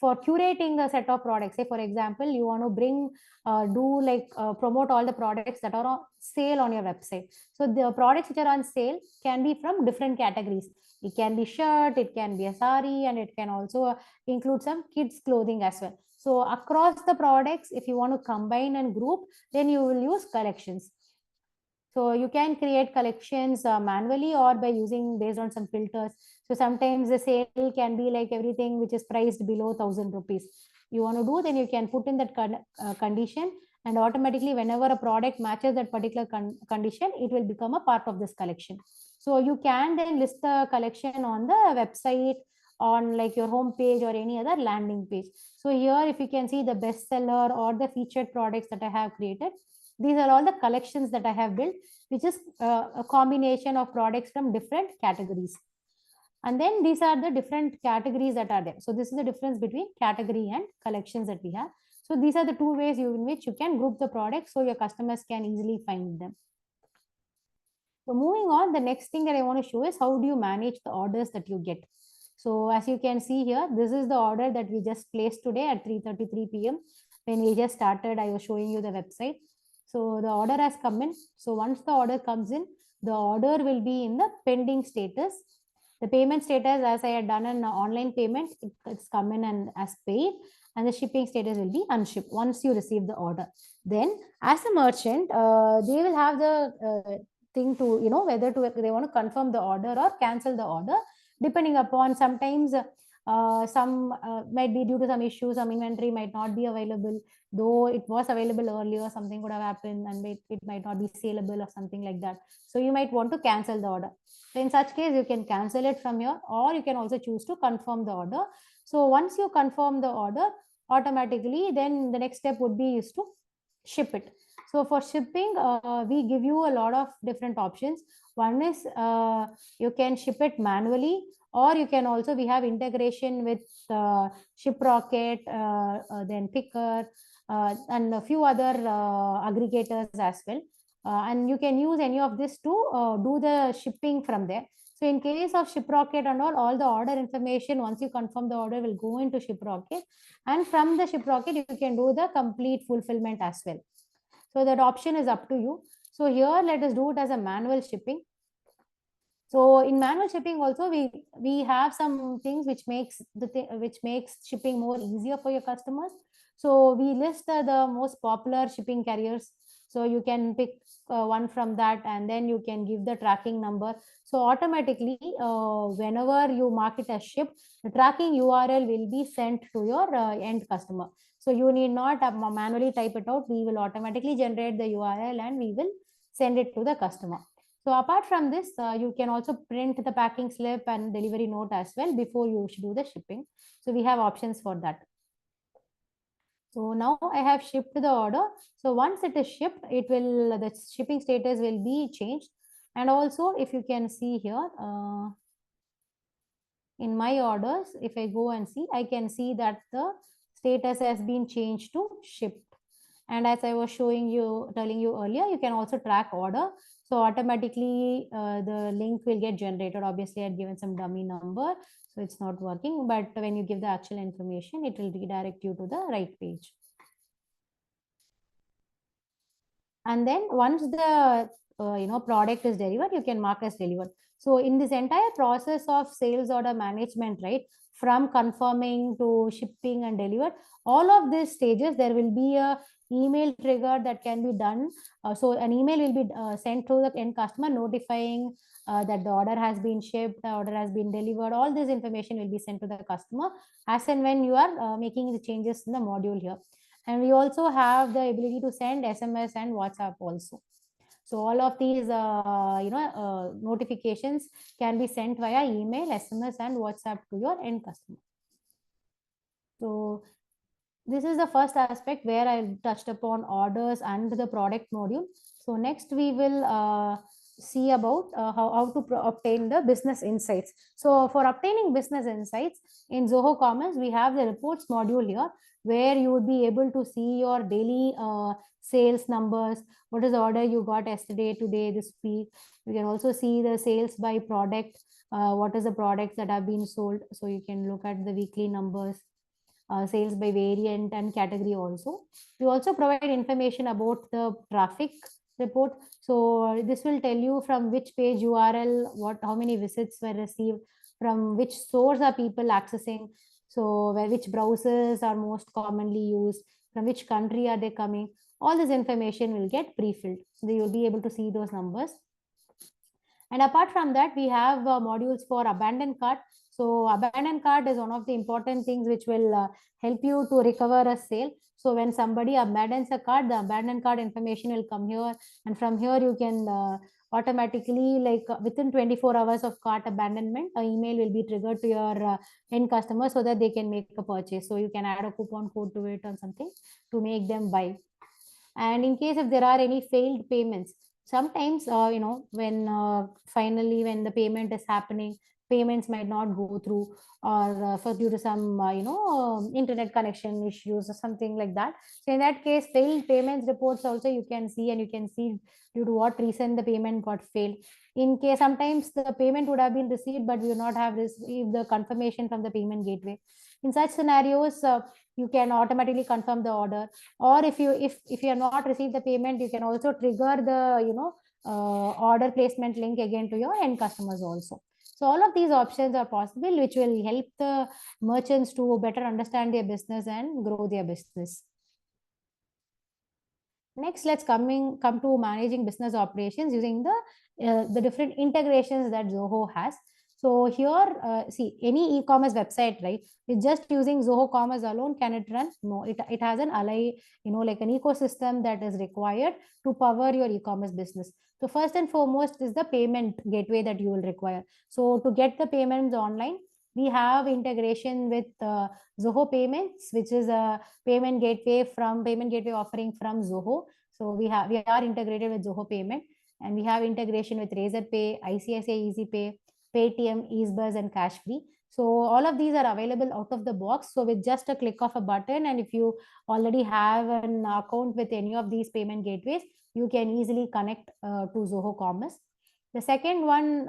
for curating a set of products. Say, for example, you want to bring, promote all the products that are on sale on your website. So the products which are on sale can be from different categories. It can be shirt, it can be a sari, and it can also include some kids clothing as well. So across the products, if you want to combine and group, then you will use collections. So you can create collections manually or by using based on some filters. So sometimes the sale can be like everything which is priced below 1,000 rupees. You want to do, then you can put in that condition, and automatically whenever a product matches that particular condition, it will become a part of this collection. So you can then list the collection on the website, on like your home page or any other landing page. So here, if you can see the bestseller or the featured products that I have created, these are all the collections that I have built, which is a combination of products from different categories. And then these are the different categories that are there. So this is the difference between category and collections that we have. So these are the two ways in which you can group the products so your customers can easily find them. So moving on, the next thing that I want to show is how do you manage the orders that you get. So as you can see here, this is the order that we just placed today at 3:33 p.m. When we just started, I was showing you the website. So the order has come in. So once the order comes in, the order will be in the pending status. The payment status, as I had done an online payment, it's come in and as paid, and the shipping status will be unshipped once you receive the order. Then as a merchant, they will have the thing to, whether they want to confirm the order or cancel the order, depending upon sometimes some might be due to some issues, some inventory might not be available, though it was available earlier, something could have happened and it might not be saleable or something like that. So you might want to cancel the order. So in such case, you can cancel it from here, or you can also choose to confirm the order. So once you confirm the order, automatically, then the next step would be is to ship it. So for shipping, we give you a lot of different options. One is you can ship it manually, or you can also, we have integration with ShipRocket, then Picker, and a few other aggregators as well. And you can use any of this to do the shipping from there. So in case of ShipRocket and all the order information, once you confirm the order, will go into ShipRocket. And from the ShipRocket, you can do the complete fulfillment as well. So that option is up to you. So here, let us do it as a manual shipping. So in manual shipping also, we have some things which makes shipping more easier for your customers. So we list the most popular shipping carriers. So you can pick one from that, and then you can give the tracking number. So automatically, whenever you mark it as shipped, the tracking URL will be sent to your end customer. So you need not manually type it out. We will automatically generate the URL and we will send it to the customer. So apart from this, you can also print the packing slip and delivery note as well before you do the shipping. So we have options for that. So now I have shipped the order. So once it is shipped, the shipping status will be changed. And also, if you can see here, in my orders, if I go and see, I can see that the status has been changed to shipped. And as I was telling you earlier, you can also track order. So automatically the link will get generated. Obviously, I had given some dummy number, so it's not working. But when you give the actual information, it will redirect you to the right page. And then once the product is delivered, you can mark as delivered. So in this entire process of sales order management, right, from confirming to shipping and delivered, all of these stages, there will be a email trigger that can be done. So an email will be sent to the end customer notifying that the order has been shipped, the order has been delivered. All this information will be sent to the customer as and when you are making the changes in the module here. And we also have the ability to send SMS and WhatsApp also. So all of these, notifications can be sent via email, SMS, and WhatsApp to your end customer. So this is the first aspect where I touched upon orders and the product module. So next we will see about how to obtain the business insights. So for obtaining business insights in Zoho Commerce, we have the reports module here, where you would be able to see your daily sales numbers. What is the order you got yesterday, today, this week? You can also see the sales by product. What is the products that have been sold? So you can look at the weekly numbers. Sales by variant and category also. We also provide information about the traffic report. So this will tell you from which page URL, how many visits were received, from which source are people accessing, so which browsers are most commonly used, from which country are they coming. All this information will get pre-filled. So you will be able to see those numbers. And apart from that, we have modules for abandoned cart. So abandoned cart is one of the important things which will help you to recover a sale. So when somebody abandons a cart, the abandoned cart information will come here. And from here, you can automatically, within 24 hours of cart abandonment, an email will be triggered to your end customer so that they can make a purchase. So you can add a coupon code to it or something to make them buy. And in case if there are any failed payments, sometimes when finally when the payment is happening, payments might not go through, or for due to some internet connection issues or something like that. So in that case, failed payments reports also you can see, and you can see due to what reason the payment got failed. In case sometimes the payment would have been received, but we will not have received the confirmation from the payment gateway. In such scenarios, you can automatically confirm the order, or if you have not received the payment, you can also trigger the order placement link again to your end customers also. So all of these options are possible, which will help the merchants to better understand their business and grow their business. Next, let's come to managing business operations using the different integrations that Zoho has. So here, see, any e-commerce website, right, with just using Zoho Commerce alone, can it run? No, it has an ally, like an ecosystem that is required to power your e-commerce business. So first and foremost is the payment gateway that you will require. So to get the payments online, we have integration with Zoho Payments, which is a payment gateway offering from Zoho. So we are integrated with Zoho Payment, and we have integration with Razorpay, ICICI EasyPay, Paytm, Easebuzz, and Cashfree. So all of these are available out of the box. So with just a click of a button, and if you already have an account with any of these payment gateways, you can easily connect to Zoho Commerce. The second one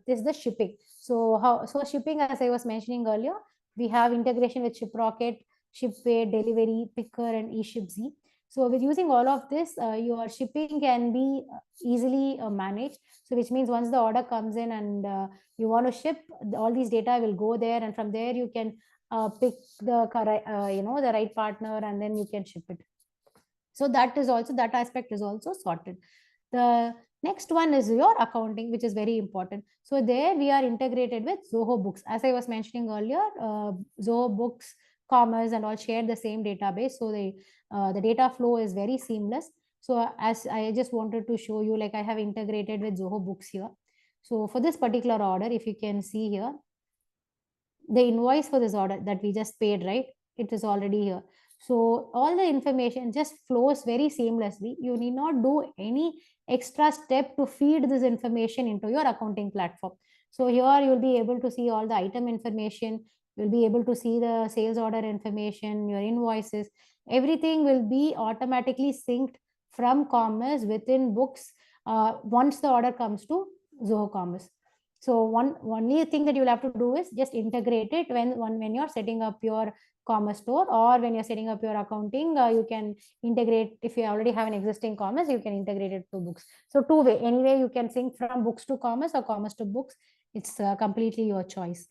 is the shipping. So shipping, as I was mentioning earlier, we have integration with ShipRocket, ShipWay, Delivery, Picker, and eShipZ. So with using all of this, your shipping can be easily managed. So which means once the order comes in and you want to ship, all these data will go there, and from there you can pick the the right partner, and then you can ship it. So that aspect is also sorted. The next one is your accounting, which is very important. So there we are integrated with Zoho Books. As I was mentioning earlier, Zoho Books commerce and all share the same database. So the data flow is very seamless. So as I just wanted to show you, like I have integrated with Zoho Books here. So for this particular order, if you can see here, the invoice for this order that we just paid, right? It is already here. So all the information just flows very seamlessly. You need not do any extra step to feed this information into your accounting platform. So here you'll be able to see all the item information. You'll be able to see the sales order information, your invoices. Everything will be automatically synced from Commerce within Books once the order comes to Zoho Commerce. So only thing that you'll have to do is just integrate it when you're setting up your commerce store, or when you're setting up your accounting, you can integrate. If you already have an existing commerce, you can integrate it to Books. So two way, anyway, you can sync from Books to Commerce or Commerce to Books. It's completely your choice.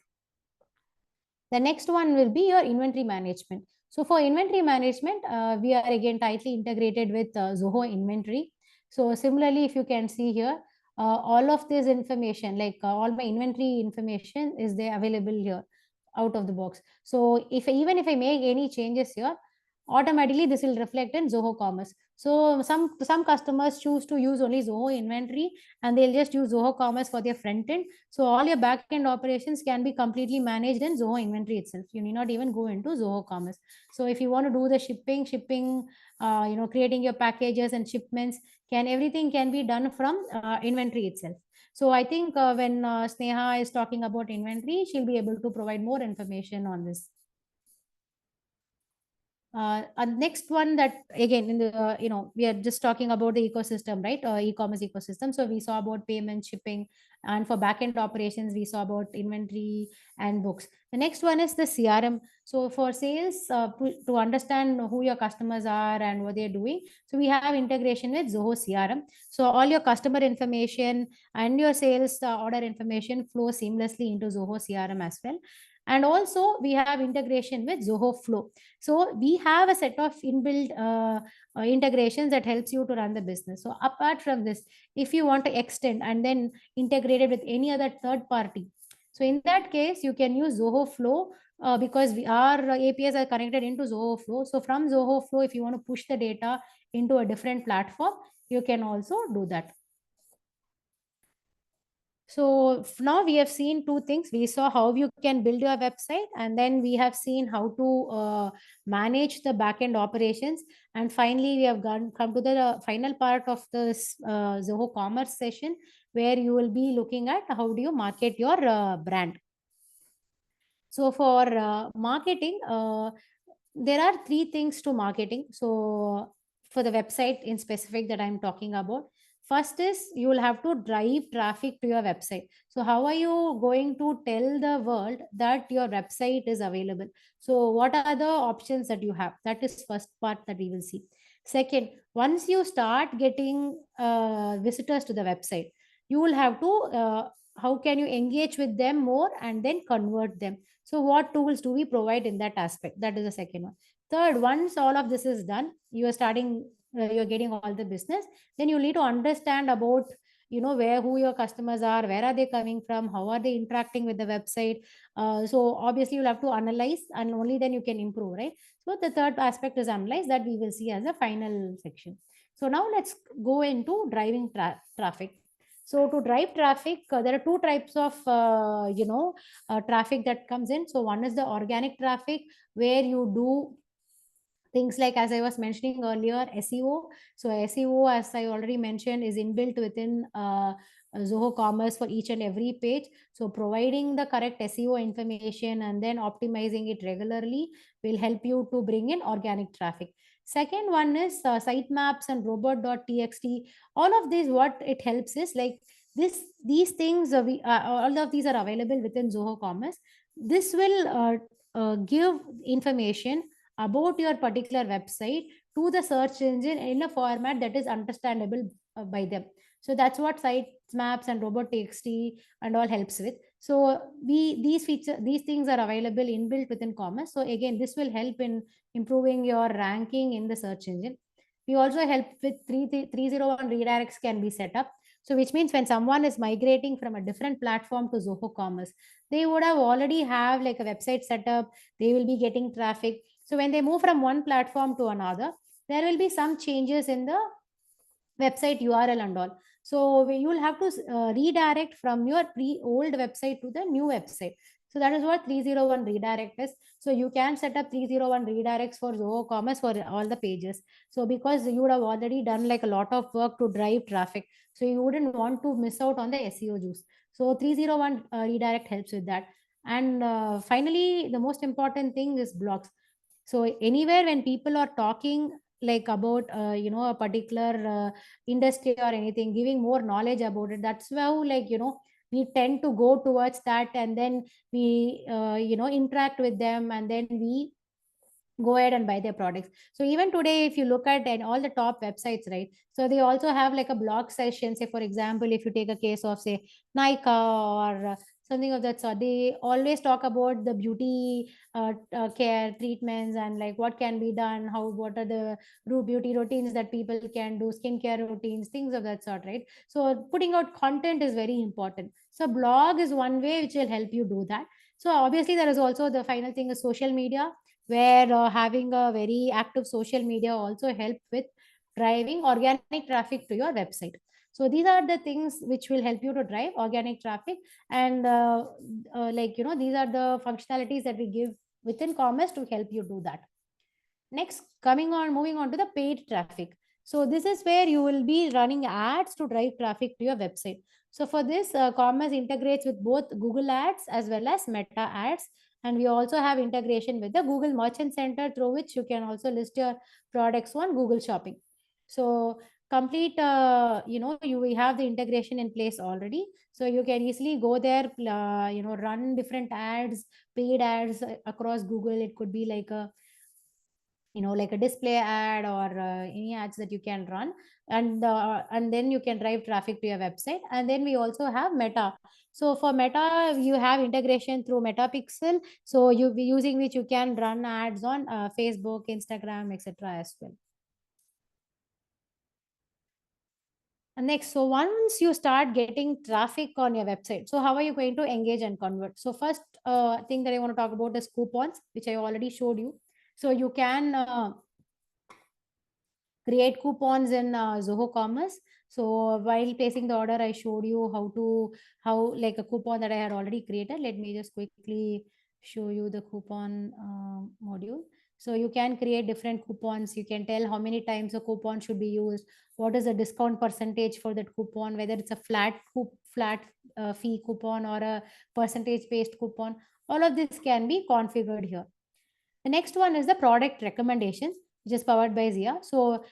The next one will be your inventory management. So for inventory management, we are again tightly integrated with Zoho Inventory. So similarly, if you can see here, all of this information, like all my inventory information is there available here out of the box. So even if I make any changes here, automatically this will reflect in Zoho Commerce. So some customers choose to use only Zoho Inventory, and they'll just use Zoho Commerce for their front end. So all your back end operations can be completely managed in Zoho Inventory itself. You need not even go into Zoho Commerce. So if you want to do the shipping, creating your packages and shipments, everything can be done from inventory itself. So I think when Sneha is talking about inventory, she'll be able to provide more information on this. Next one, that again in the we are just talking about the ecosystem, right? E-commerce ecosystem. So we saw about payment, shipping, and for backend operations we saw about inventory and books. The next one is the CRM. So for sales, to understand who your customers are and what they're doing, so we have integration with Zoho CRM. So all your customer information and your sales order information flow seamlessly into Zoho CRM as well. And also we have integration with Zoho Flow. So we have a set of inbuilt integrations that helps you to run the business. So apart from this, if you want to extend and then integrate it with any other third party, so in that case, you can use Zoho Flow because our APIs are connected into Zoho Flow. So from Zoho Flow, if you want to push the data into a different platform, you can also do that. So now we have seen two things. We saw how you can build your website, and then we have seen how to manage the backend operations. And finally, we have come to the final part of this Zoho Commerce session, where you will be looking at how do you market your brand. So for marketing, there are three things to marketing. So for the website in specific that I'm talking about, first is you will have to drive traffic to your website. So how are you going to tell the world that your website is available? So what are the options that you have? That is first part that we will see. Second, once you start getting visitors to the website, you will have to how can you engage with them more and then convert them? So what tools do we provide in that aspect? That is the second one. Third, once all of this is done, you are starting, you're getting all the business, then you need to understand about, who your customers are, where are they coming from, how are they interacting with the website. So obviously you'll have to analyze, and only then you can improve, right? So the third aspect is analyze, that we will see as a final section. So now let's go into driving traffic. So to drive traffic, there are two types of, traffic that comes in. So one is the organic traffic, where you do things like, as I was mentioning earlier, SEO. So SEO, as I already mentioned, is inbuilt within Zoho Commerce for each and every page. So providing the correct SEO information and then optimizing it regularly will help you to bring in organic traffic. Second one is sitemaps and robot.txt. All of these, what it helps is like these things, all of these are available within Zoho Commerce. This will give information about your particular website to the search engine in a format that is understandable by them. So that's what sitemaps and robot.txt and all helps with. So these things are available inbuilt within Commerce. So again, this will help in improving your ranking in the search engine. We also help with 301 redirects can be set up. So which means when someone is migrating from a different platform to Zoho Commerce, they would have already have like a website set up, they will be getting traffic. So when they move from one platform to another, there will be some changes in the website URL and all. So you will have to redirect from your old website to the new website. So that is what 301 redirect is. So you can set up 301 redirects for Zoho Commerce for all the pages. So because you would have already done like a lot of work to drive traffic, so you wouldn't want to miss out on the SEO juice. So 301 redirect helps with that. And finally, the most important thing is blogs. So anywhere when people are talking like about a particular industry or anything, giving more knowledge about it, that's how we tend to go towards that, and then we interact with them, and then we go ahead and buy their products. So even today, if you look at and all the top websites, right, so they also have like a blog session. Say for example, if you take a case of say Nika or something of that sort, they always talk about the beauty care treatments and like what can be done, what are the beauty routines that people can do, skincare routines, things of that sort, right? So putting out content is very important. So blog is one way which will help you do that. So obviously there is also the final thing is social media, where having a very active social media also help with driving organic traffic to your website. So these are the things which will help you to drive organic traffic, and these are the functionalities that we give within commerce to help you do that. Next, moving on to the paid traffic. So this is where you will be running ads to drive traffic to your website. So for this, commerce integrates with both Google Ads as well as Meta Ads. And we also have integration with the Google Merchant Center, through which you can also list your products on Google Shopping. So complete, we have the integration in place already. So you can easily go there, run different ads, paid ads across Google. It could be like a like a display ad or any ads that you can run, and then you can drive traffic to your website. And then we also have Meta. So for Meta, you have integration through Metapixel, so you using which you can run ads on Facebook, Instagram, etc. as well. And next, so once you start getting traffic on your website, so how are you going to engage and convert? So first thing that I want to talk about is coupons, which I already showed you. So you can create coupons in Zoho Commerce. So while placing the order, I showed you how like a coupon that I had already created. Let me just quickly show you the coupon module. So you can create different coupons. You can tell how many times a coupon should be used, what is the discount percentage for that coupon, whether it's a flat fee coupon or a percentage based coupon. All of this can be configured here. The next one is the product recommendations, which is powered by Zia. So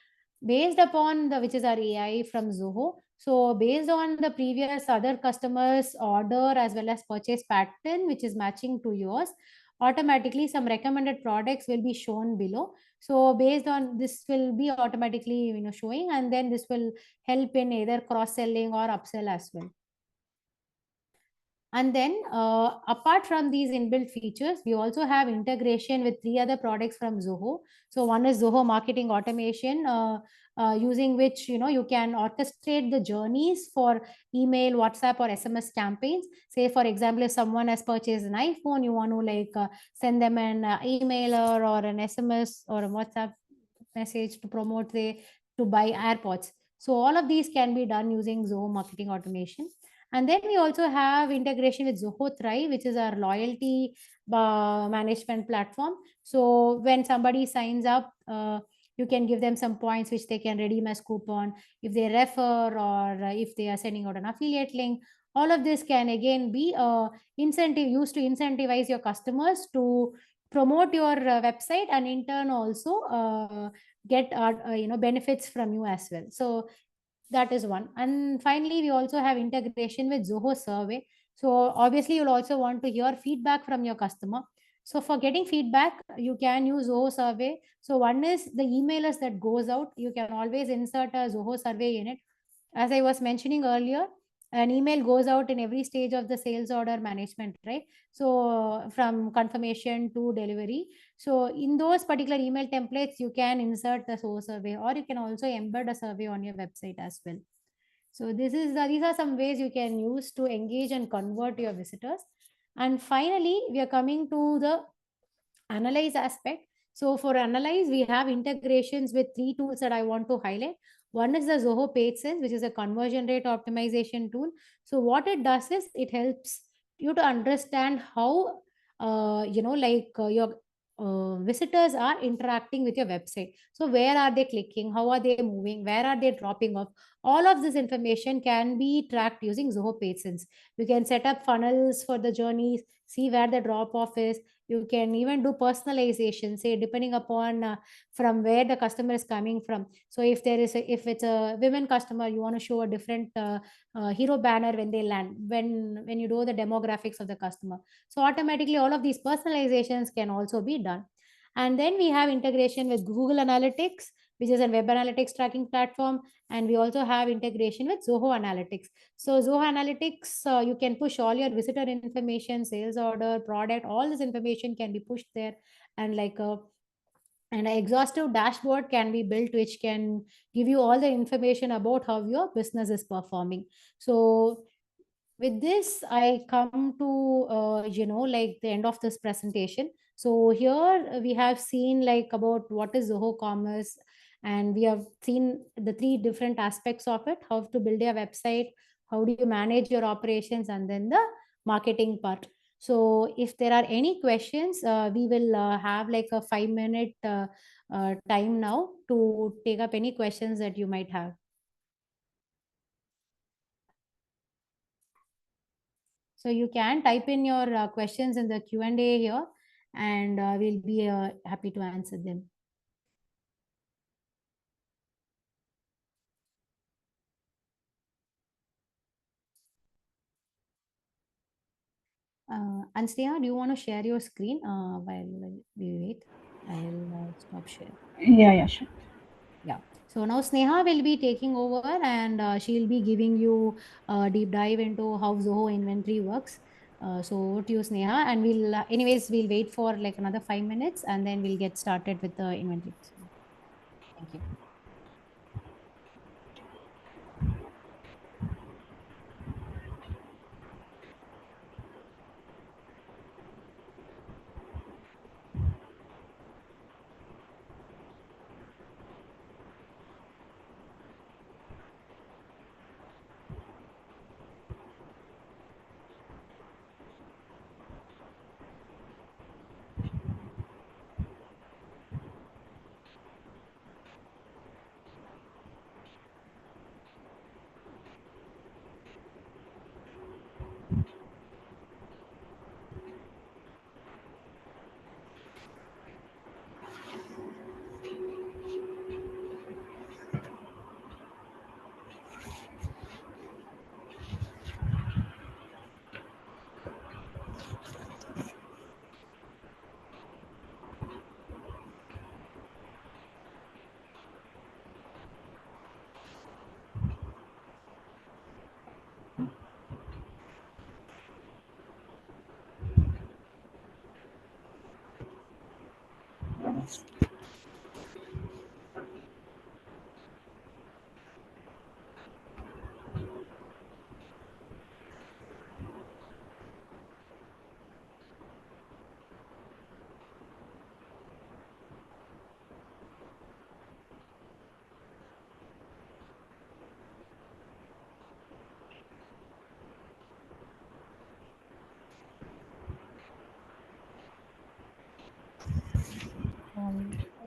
based upon which is our AI from Zoho. So based on the previous other customers' order as well as purchase pattern, which is matching to yours, automatically some recommended products will be shown below. So based on this will be automatically showing, and then this will help in either cross-selling or upsell as well. And then apart from these inbuilt features, we also have integration with 3 other products from Zoho. So one is Zoho Marketing Automation, using which you can orchestrate the journeys for email, WhatsApp, or SMS campaigns. Say for example, if someone has purchased an iPhone, you want to send them an emailer or an SMS or a WhatsApp message to promote to buy AirPods. So all of these can be done using Zoho Marketing Automation. And then we also have integration with Zoho Thrive, which is our loyalty management platform. So when somebody signs up, you can give them some points which they can redeem as coupon if they refer, or if they are sending out an affiliate link. All of this can again be used to incentivize your customers to promote your website, and in turn also get benefits from you as well. So that is one. And finally, we also have integration with Zoho Survey. So obviously you'll also want to hear feedback from your customer. So for getting feedback, you can use Zoho Survey. So one is the emailers that goes out, you can always insert a Zoho Survey in it. As I was mentioning earlier, an email goes out in every stage of the sales order management, right? So from confirmation to delivery. So in those particular email templates, you can insert the Zoho Survey, or you can also embed a survey on your website as well. So these are some ways you can use to engage and convert your visitors. And finally, we are coming to the analyze aspect. So for analyze, we have integrations with 3 tools that I want to highlight. One is the Zoho PageSense, which is a conversion rate optimization tool. So what it does is it helps you to understand how your visitors are interacting with your website. So where are they clicking? How are they moving? Where are they dropping off? All of this information can be tracked using Zoho PageSense. You can set up funnels for the journeys, see where the drop off is. You can even do personalization, say depending upon from where the customer is coming from. So if it's a women customer, you want to show a different hero banner when they land, when you do the demographics of the customer. So automatically all of these personalizations can also be done. And then we have integration with Google Analytics, which is a web analytics tracking platform. And we also have integration with Zoho Analytics. So Zoho Analytics, you can push all your visitor information, sales order, product, all this information can be pushed there. And an exhaustive dashboard can be built, which can give you all the information about how your business is performing. So with this, I come to the end of this presentation. So here we have seen about what is Zoho Commerce, and we have seen the 3 different aspects of it: how to build a website, how do you manage your operations, and then the marketing part. So if there are any questions, we will have like a 5-minute time now to take up any questions that you might have. So you can type in your questions in the Q&A here, and we'll be happy to answer them. And Sneha, do you want to share your screen while we wait? I'll stop sharing. Yeah, sure. Yeah. So now Sneha will be taking over, and she'll be giving you a deep dive into how Zoho inventory works. So over to you, Sneha, and we'll wait for like another 5 minutes, and then we'll get started with the inventory. Thank you.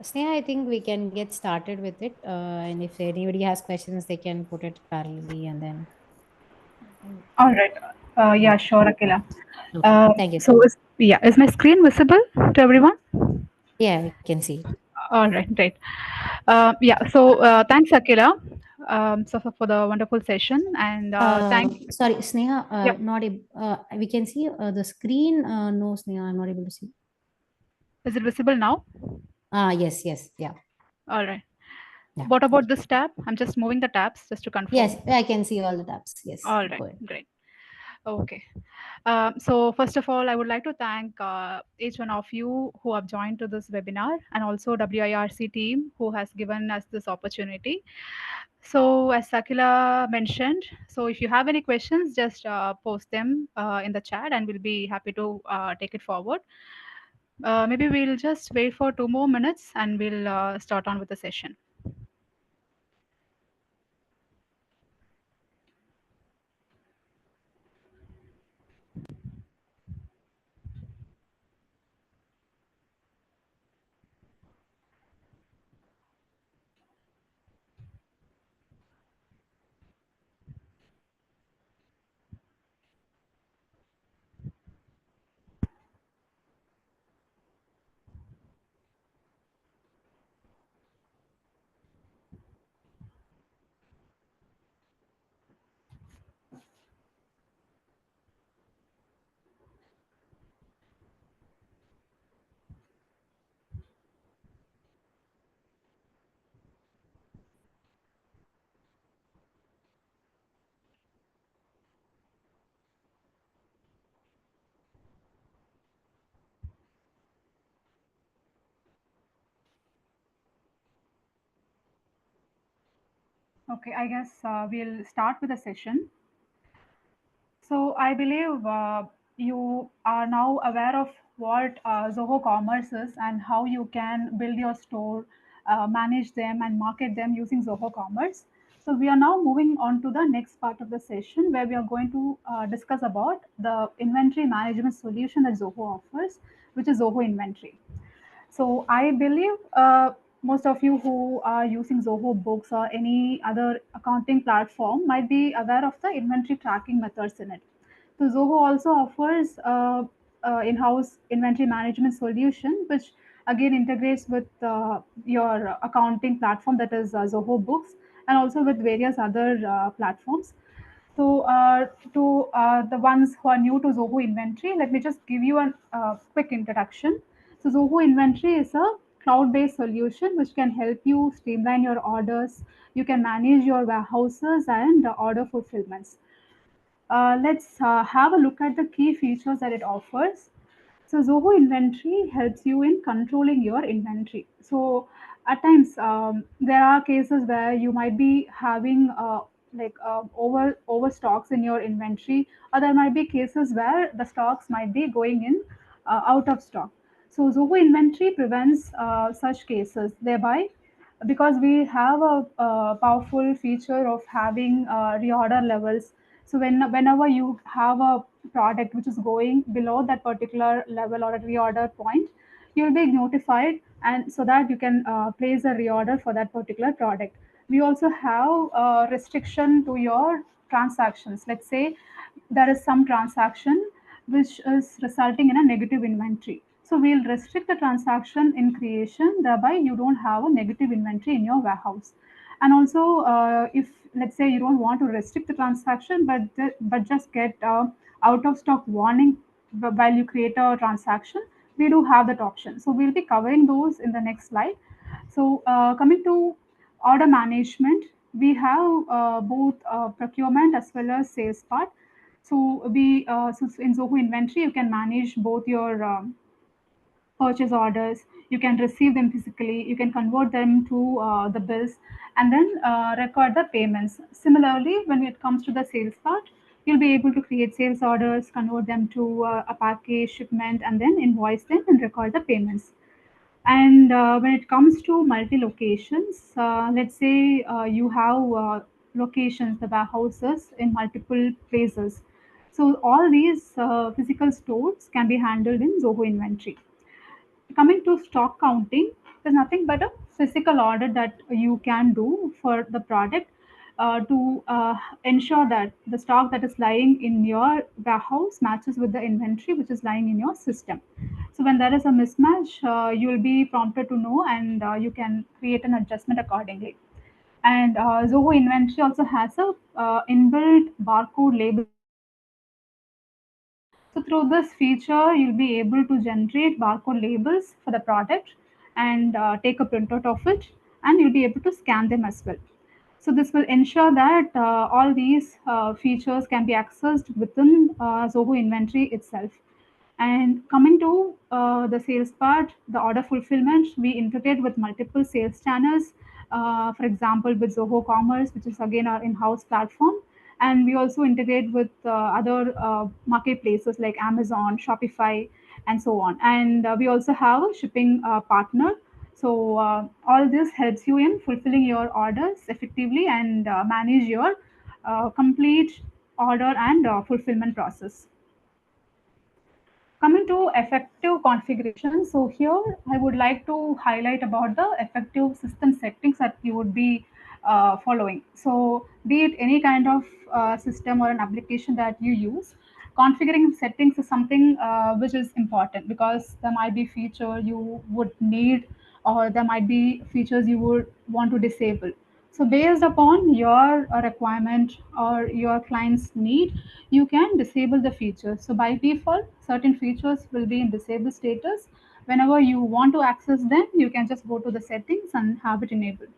Sneha, I think we can get started with it. And if anybody has questions, they can put it parallelly, and then. All right. Yeah, sure, Akila. Okay. Thank you. So, is my screen visible to everyone? Yeah, we can see it. All right, great. So thanks, Akila, for the wonderful session, and thanks. Sorry, Sneha, Yep. not we can see the screen. No, Sneha, I'm not able to see. Is it visible now? Yes, yeah. All right. Yeah. What about this tab? I'm just moving the tabs just to confirm. Yes, I can see all the tabs. Yes. All right, great. Okay. So first of all, I would like to thank each one of you who have joined to this webinar, and also WIRC team who has given us this opportunity. So as Sakila mentioned, so if you have any questions, just post them in the chat and we'll be happy to take it forward. Maybe we'll just wait for 2 more minutes and we'll start on with the session. Okay, I guess we'll start with the session. So I believe you are now aware of what Zoho Commerce is and how you can build your store, manage them, and market them using Zoho Commerce. So we are now moving on to the next part of the session where we are going to discuss about the inventory management solution that Zoho offers, which is Zoho Inventory. So I believe most of you who are using Zoho Books or any other accounting platform might be aware of the inventory tracking methods in it. So Zoho also offers in-house inventory management solution, which again integrates with your accounting platform, that is Zoho Books, and also with various other platforms. So, to the ones who are new to Zoho Inventory, let me just give you a quick introduction. So, Zoho Inventory is a cloud-based solution which can help you streamline your orders. You can manage your warehouses and order fulfillments. Let's have a look at the key features that it offers. So Zoho Inventory helps you in controlling your inventory. So at times there are cases where you might be having overstocks in your inventory, or there might be cases where the stocks might be going in out of stock. So Zoho Inventory prevents such cases, thereby because we have a powerful feature of having reorder levels. So whenever you have a product which is going below that particular level or a reorder point, you'll be notified, and so that you can place a reorder for that particular product. We also have a restriction to your transactions. Let's say there is some transaction which is resulting in a negative inventory. So we'll restrict the transaction in creation, thereby you don't have a negative inventory in your warehouse. And also, if let's say you don't want to restrict the transaction, but just get out of stock warning while you create a transaction, we do have that option. So we'll be covering those in the next slide. So coming to order management, we have both procurement as well as sales part. So so in Zoho Inventory, you can manage both your purchase orders. You can receive them physically. You can convert them to the bills, and then record the payments. Similarly, when it comes to the sales part, you'll be able to create sales orders, convert them to a package shipment, and then invoice them and record the payments. And when it comes to multi locations, let's say you have locations, the warehouses in multiple places. So all these physical stores can be handled in Zoho Inventory. Coming to stock counting, there's nothing but a physical order that you can do for the product to ensure that the stock that is lying in your warehouse matches with the inventory which is lying in your system. So when there is a mismatch, you will be prompted to know, and you can create an adjustment accordingly. And Zoho Inventory also has a inbuilt barcode label. So through this feature, you'll be able to generate barcode labels for the product and take a printout of it, and you'll be able to scan them as well. So this will ensure that all these features can be accessed within Zoho inventory itself. And coming to the sales part, the order fulfillment, we integrate with multiple sales channels. For example, with Zoho Commerce, which is again our in-house platform. And we also integrate with other marketplaces like Amazon, Shopify, and so on. And we also have a shipping partner. So all this helps you in fulfilling your orders effectively and manage your complete order and fulfillment process. Coming to effective configuration, so here I would like to highlight about the effective system settings that you would be following. So be it any kind of system or an application that you use, configuring settings is something which is important, because there might be feature you would need, or there might be features you would want to disable. So based upon your requirement or your client's need, you can disable the feature. So by default, certain features will be in disable status. Whenever you want to access them, you can just go to the settings and have it enabled.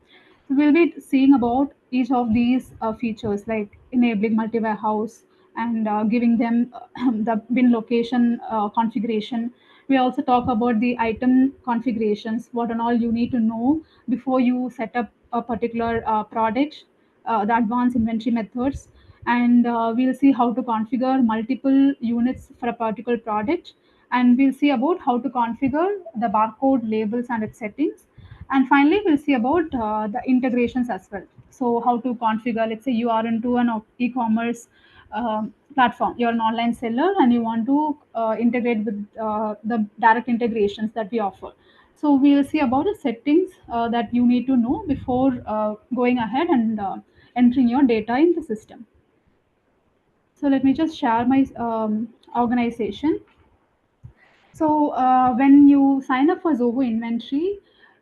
So we'll be seeing about each of these features, like enabling multi-warehouse and giving them the bin location configuration. We also talk about the item configurations, what and all you need to know before you set up a particular product, the advanced inventory methods, and we'll see how to configure multiple units for a particular product, and we'll see about how to configure the barcode labels and its settings, and finally we'll see about the integrations as well. So how to configure, let's say you are into an e-commerce platform, you're an online seller and you want to integrate with the direct integrations that we offer. So we'll see about the settings that you need to know before going ahead and entering your data in the system. So let me just share my organization. So when you sign up for Zoho Inventory,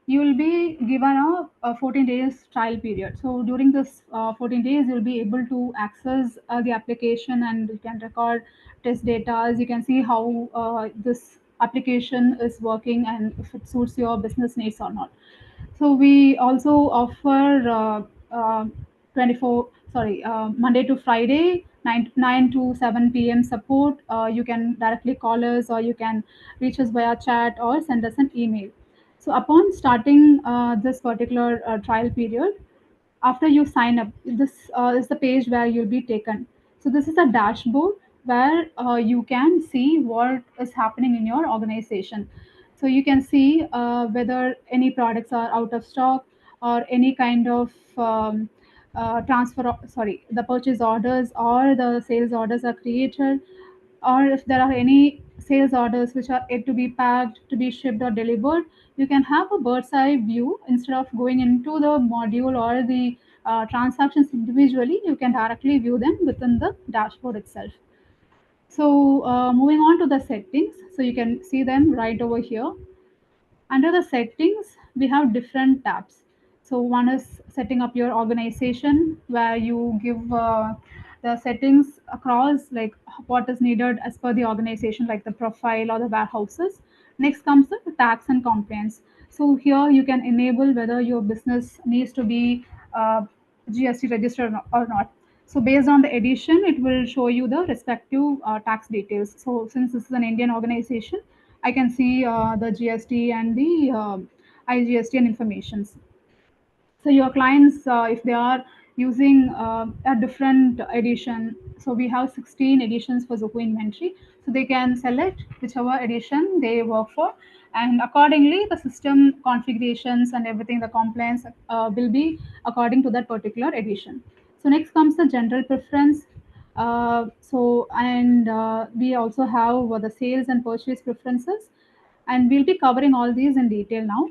you will be given a 14 days trial period. So during this 14 days, you'll be able to access the application, and you can record test data. You can see how this application is working and if it suits your business needs or not. So we also offer 24, sorry, Monday to Friday, 9 to 7 p.m. support. You can directly call us, or you can reach us via chat or send us an email. So upon starting this particular trial period, after you sign up, this is the page where you'll be taken. So this is a dashboard where you can see what is happening in your organization. So you can see whether any products are out of stock, or any kind of the purchase orders or the sales orders are created, or if there are any sales orders which are yet to be packed, to be shipped or delivered. You can have a bird's eye view. Instead of going into the module or the transactions individually, you can directly view them within the dashboard itself. So moving on to the settings, so you can see them right over here. Under the settings, we have different tabs. So one is setting up your organization, where you give the settings across, like what is needed as per the organization, like the profile or the warehouses. Next comes the tax and compliance. So here you can enable whether your business needs to be GST registered or not. So based on the edition, it will show you the respective tax details. So since this is an Indian organization, I can see the GST and the IGST and informations. So your clients, if they are using a different edition, so we have 16 editions for Zoho Inventory. So they can select whichever edition they work for, and accordingly the system configurations and everything, the compliance will be according to that particular edition. So next comes the general preference. We also have the sales and purchase preferences, and we'll be covering all these in detail now.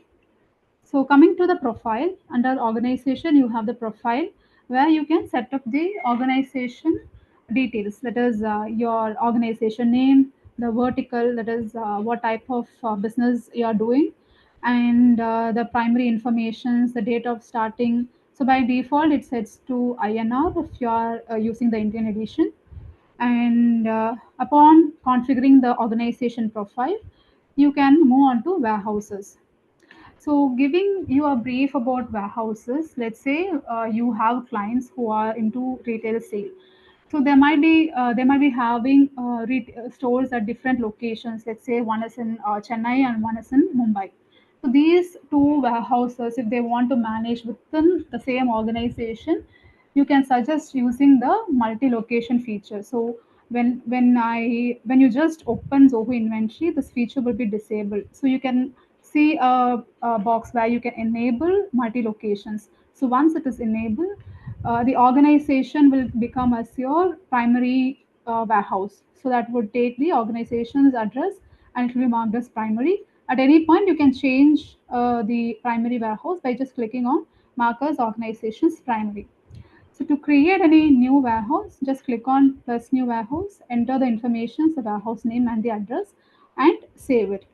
So coming to the profile, under organization, you have the profile where you can set up the organization details. That is your organization name, the vertical, that is what type of business you are doing, and the primary informations, the date of starting. So by default, it sets to INR if you are using the Indian edition. And upon configuring the organization profile, you can move on to warehouses. So giving you a brief about warehouses, let's say you have clients who are into retail sale. So they might be having stores at different locations. Let's say one is in Chennai and one is in Mumbai. So these two warehouses, if they want to manage within the same organization, you can suggest using the multi-location feature. So when you just open Zoho Inventory, this feature will be disabled. So you can see a box where you can enable multi-locations. So once it is enabled, the organization will become as your primary warehouse. So that would take the organization's address and it will be marked as primary. At any point, you can change the primary warehouse by just clicking on mark as organization's primary. So to create any new warehouse, just click on plus new warehouse, enter the information, the warehouse name and the address, and save it.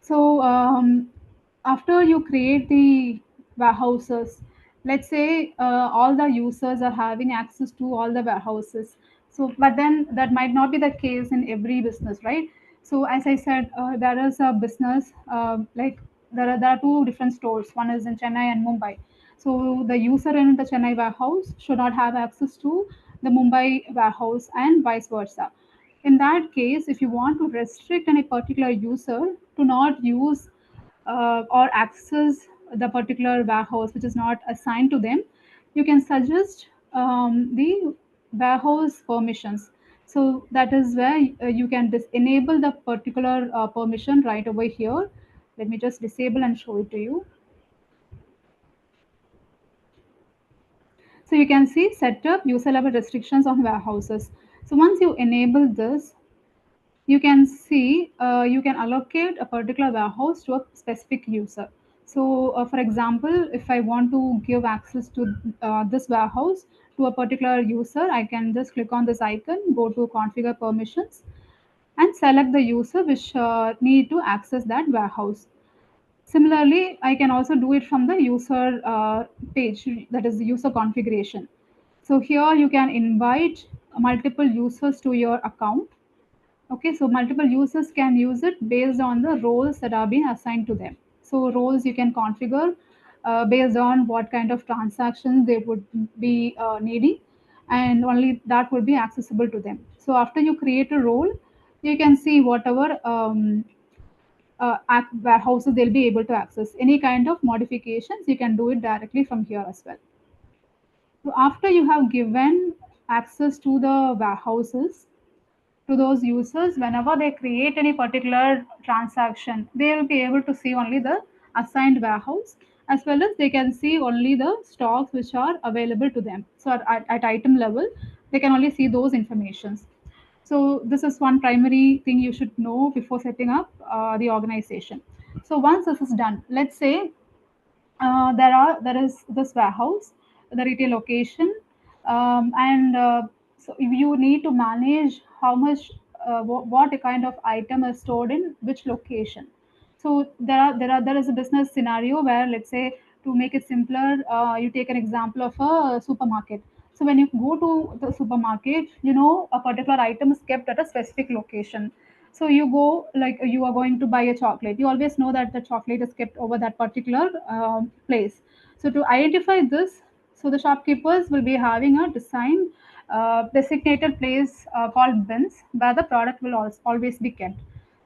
So after you create the warehouses, let's say all the users are having access to all the warehouses. So, but then that might not be the case in every business, right? So, as I said, there is a business like there are two different stores. One is in Chennai and Mumbai. So the user in the Chennai warehouse should not have access to the Mumbai warehouse and vice versa. In that case, if you want to restrict any particular user to not use or access the particular warehouse which is not assigned to them, you can suggest the warehouse permissions. So that is where you can enable the particular permission right over here. Let me just disable and show it to you. So you can see set up user level restrictions on warehouses. So once you enable this, you can see you can allocate a particular warehouse to a specific user. So for example, if I want to give access to this warehouse to a particular user, I can just click on this icon, go to configure permissions, and select the user which need to access that warehouse. Similarly, I can also do it from the user page, that is the user configuration. So here you can invite multiple users to your account. Okay, so multiple users can use it based on the roles that are being assigned to them. So roles you can configure based on what kind of transactions they would be needing, and only that would be accessible to them. So after you create a role, you can see whatever warehouses they'll be able to access. Any kind of modifications, you can do it directly from here as well. So after you have given access to the warehouses, to those users, whenever they create any particular transaction, they will be able to see only the assigned warehouse, as well as they can see only the stocks which are available to them. So at item level, they can only see those informations. So this is one primary thing you should know before setting up the organization. So once this is done, let's say there is this warehouse, the retail location, and so if you need to manage how much, what kind of item is stored in which location. So there is a business scenario where, let's say, to make it simpler, you take an example of a supermarket. So when you go to the supermarket, a particular item is kept at a specific location. So you go, like you are going to buy a chocolate, you always know that the chocolate is kept over that particular place. So to identify this, so the shopkeepers will be having a designated place called bins where the product will always be kept.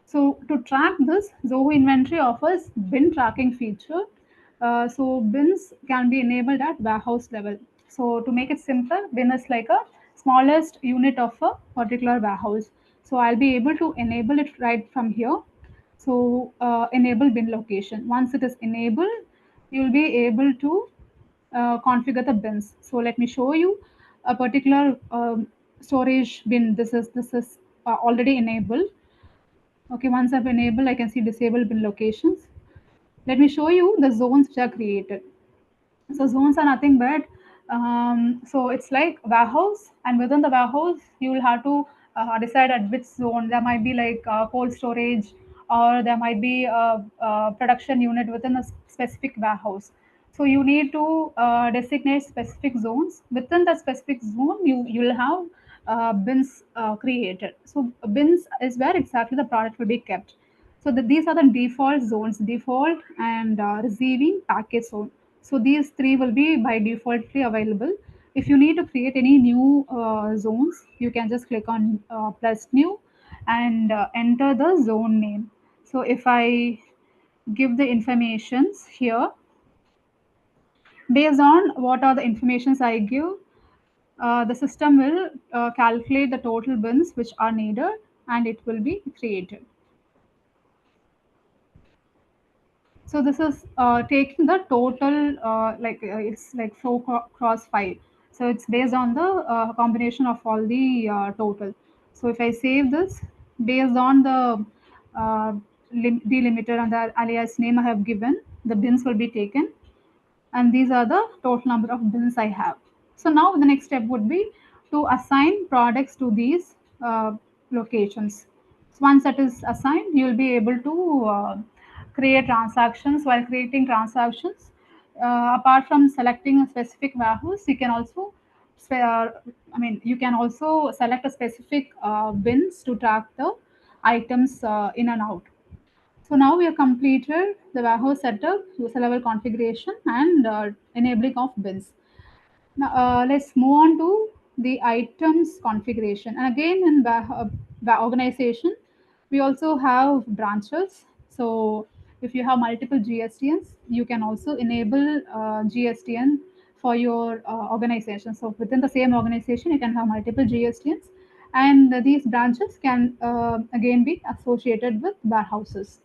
So to track this, Zoho Inventory offers bin tracking feature. So bins can be enabled at warehouse level. So to make it simpler, bin is like a smallest unit of a particular warehouse. So I'll be able to enable it right from here. So enable bin location. Once it is enabled, you'll be able to configure the bins. So let me show you a particular storage bin. This is already enabled. Okay, once I've enabled, I can see disable bin locations. Let me show you the zones which are created. So zones are nothing but so it's like warehouse, and within the warehouse you will have to decide at which zone. There might be like cold storage, or there might be a production unit within a specific warehouse. So you need to designate specific zones. Within the specific zone, you will have bins created. So bins is where exactly the product will be kept. So these are the default zones, default and receiving package zone. So these three will be by defaultly available. If you need to create any new zones, you can just click on plus new and enter the zone name. So if I give the informations here, based on what are the informations I give, the system will calculate the total bins which are needed and it will be created. So this is taking the total, it's like 4 cross 5. So it's based on the combination of all the total. So if I save this, based on the uh, delimiter and the alias name I have given, the bins will be taken, and these are the total number of bins I have. So now the next step would be to assign products to these locations. So once that is assigned, you will be able to create transactions. While creating transactions, apart from selecting a specific warehouse, you can also you can also select a specific bins to track the items in and out. So now we have completed the warehouse setup, user level configuration, and enabling of bins. Now let's move on to the items configuration. And again, in organization, we also have branches. So if you have multiple GSTNs, you can also enable GSTN for your organization. So within the same organization, you can have multiple GSTNs, and these branches can again be associated with warehouses.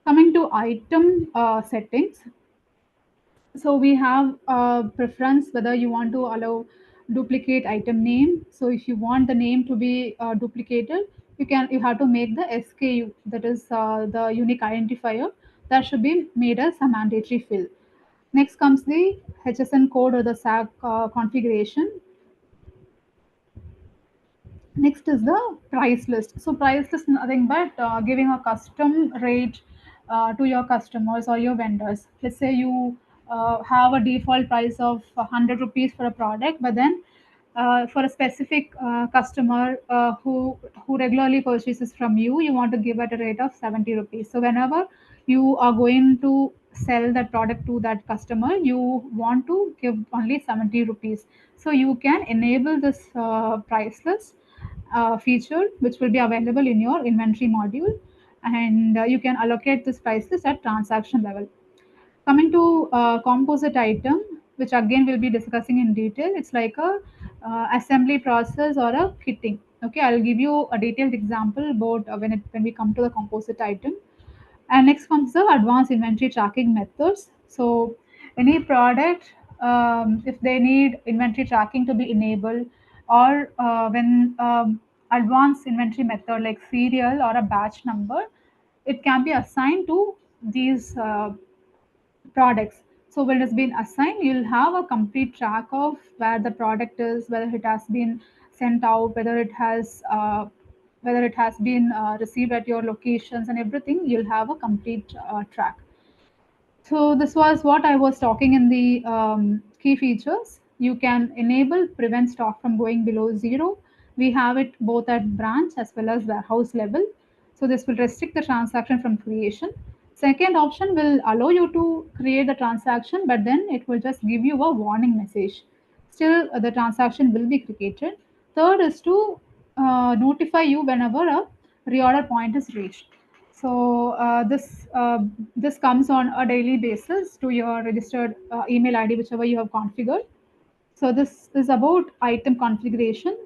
Coming to item settings, so we have a preference whether you want to allow duplicate item name. So if you want the name to be duplicated, you have to make the SKU, that is the unique identifier, that should be made as a mandatory field. Next comes the HSN code or the SAC configuration. Next is the price list. So price list is nothing but giving a custom rate to your customers or your vendors. Let's say you have a default price of 100 rupees for a product, but then for a specific customer who regularly purchases from you, you want to give at a rate of 70 rupees. So whenever you are going to sell that product to that customer, you want to give only 70 rupees. So you can enable this price list feature, which will be available in your inventory module, and you can allocate this price list at transaction level. Coming to composite item, which again we'll be discussing in detail, it's like a assembly process or a kitting. Okay, I'll give you a detailed example about when we come to the composite item. And next comes the advanced inventory tracking methods. So any product, if they need inventory tracking to be enabled, or when advanced inventory method like serial or a batch number, it can be assigned to these products. So when it's been assigned, you'll have a complete track of where the product is, whether it has been sent out, whether it has been received at your locations and everything. You'll have a complete track. So this was what I was talking in the key features. You can enable prevent stock from going below zero. We have it both at branch as well as warehouse level. So this will restrict the transaction from creation. Second option will allow you to create the transaction, but then it will just give you a warning message. Still, the transaction will be created. Third is to notify you whenever a reorder point is reached. So this comes on a daily basis to your registered email ID, whichever you have configured. So this is about item configuration,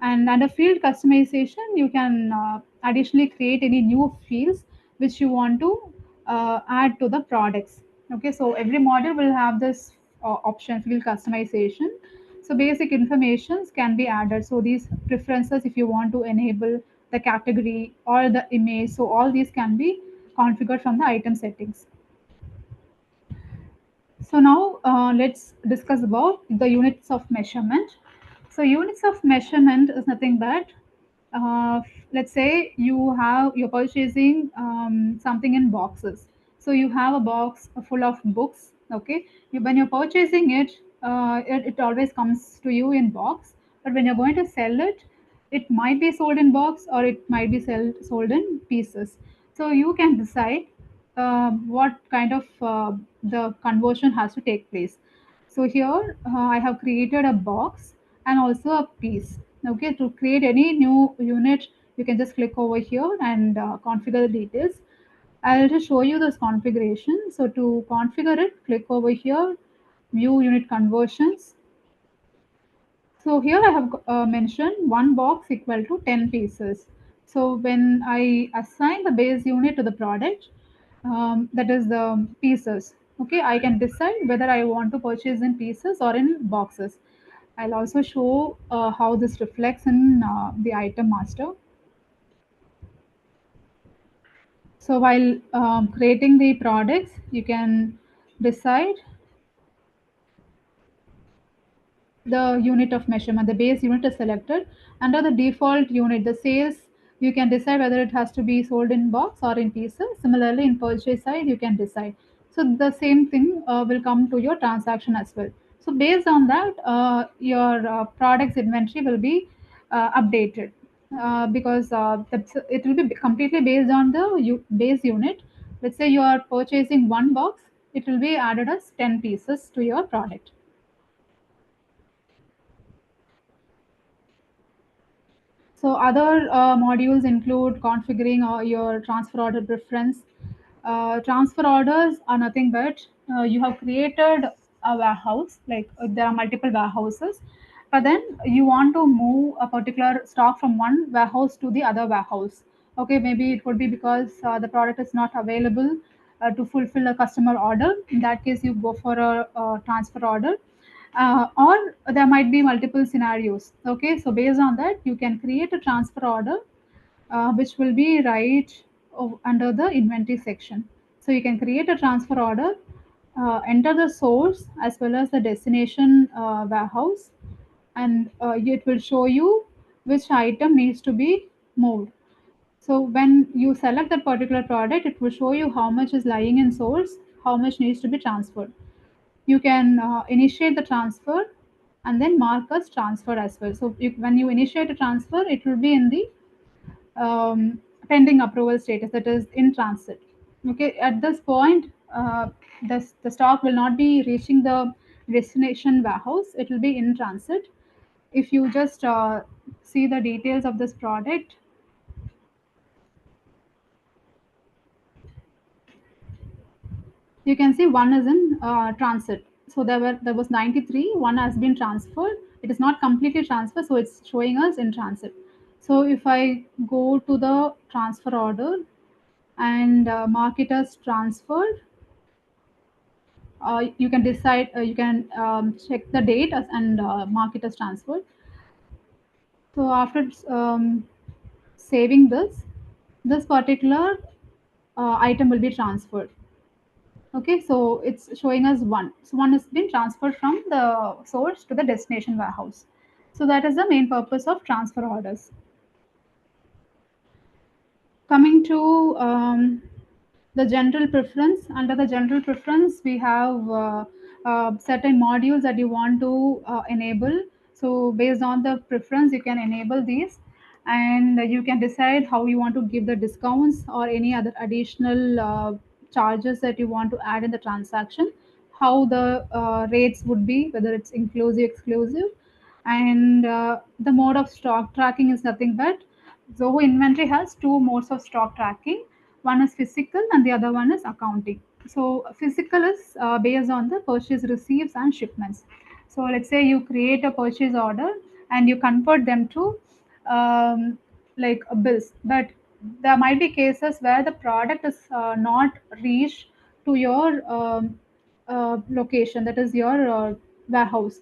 and under field customization, you can additionally create any new fields which you want to add to the products. Okay, so every module will have this option, field customization. So basic informations can be added. So these preferences, if you want to enable the category or the image, so all these can be configured from the item settings. So now let's discuss about the units of measurement. So units of measurement is nothing but, uh, let's say you're purchasing something in boxes. So you have a box full of books. Okay, when you're purchasing it, it always comes to you in box. But when you're going to sell it, It might be sold in box or it might be sold in pieces. So you can decide what kind of the conversion has to take place. So here I have created a box and also a piece. Okay, to create any new unit, you can just click over here and configure the details. I'll just show you this configuration. So to configure it, click over here, view unit conversions. So here I have mentioned one box equal to 10 pieces. So when I assign the base unit to the product, that is the pieces, okay, I can decide whether I want to purchase in pieces or in boxes. I'll also show how this reflects in the item master. So while creating the products, you can decide the unit of measurement. The base unit is selected. Under the default unit, the sales, you can decide whether it has to be sold in box or in pieces. Similarly, in purchase side, you can decide. So the same thing will come to your transaction as well. So based on that, your products inventory will be updated because it will be completely based on the base unit. Let's say you are purchasing one box, it will be added as 10 pieces to your product. So other modules include configuring your transfer order preference. Transfer orders are nothing but you have created a warehouse, like there are multiple warehouses, but then you want to move a particular stock from one warehouse to the other warehouse. Okay, maybe it could be because the product is not available to fulfill a customer order. In that case, you go for a transfer order, or there might be multiple scenarios. Okay, so based on that, you can create a transfer order which will be under the inventory section. So you can create a transfer order, enter the source as well as the destination warehouse, and it will show you which item needs to be moved. So when you select that particular product, it will show you how much is lying in source, how much needs to be transferred. You can initiate the transfer and then mark as transfer as well. So when you initiate a transfer, it will be in the pending approval status, that is in transit. Okay, at this point, the stock will not be reaching the destination warehouse, it will be in transit. If you just see the details of this product, you can see one is in transit. So there was 93, one has been transferred. It is not completely transferred, so it's showing us in transit. So if I go to the transfer order and mark it as transferred, you can decide, you can check the date and mark it as transferred. So after saving this particular item will be transferred. Okay, so it's showing us one. So one has been transferred from the source to the destination warehouse. So that is the main purpose of transfer orders. Coming to the general preference, under the general preference, we have certain modules that you want to enable. So based on the preference, you can enable these, and you can decide how you want to give the discounts or any other additional charges that you want to add in the transaction, how the rates would be, whether it's inclusive, exclusive, and the mode of stock tracking is nothing but Zoho Inventory has two modes of stock tracking. One is physical and the other one is accounting. So physical is based on the purchase receipts and shipments. So let's say you create a purchase order and you convert them to like bills, but there might be cases where the product is not reached to your location, that is your warehouse.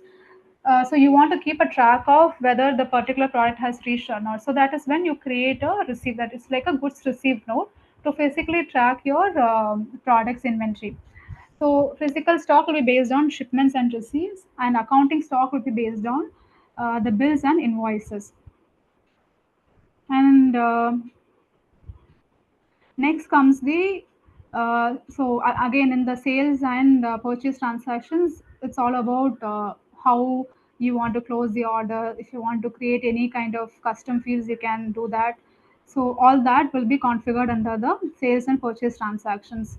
So you want to keep a track of whether the particular product has reached or not. So that is when you create a receipt, that is like a goods received note to physically track your products inventory. So physical stock will be based on shipments and receipts, and accounting stock will be based on the bills and invoices. And next comes the again in the sales and purchase transactions, it's all about how you want to close the order, if you want to create any kind of custom fields, you can do that. So all that will be configured under the sales and purchase transactions.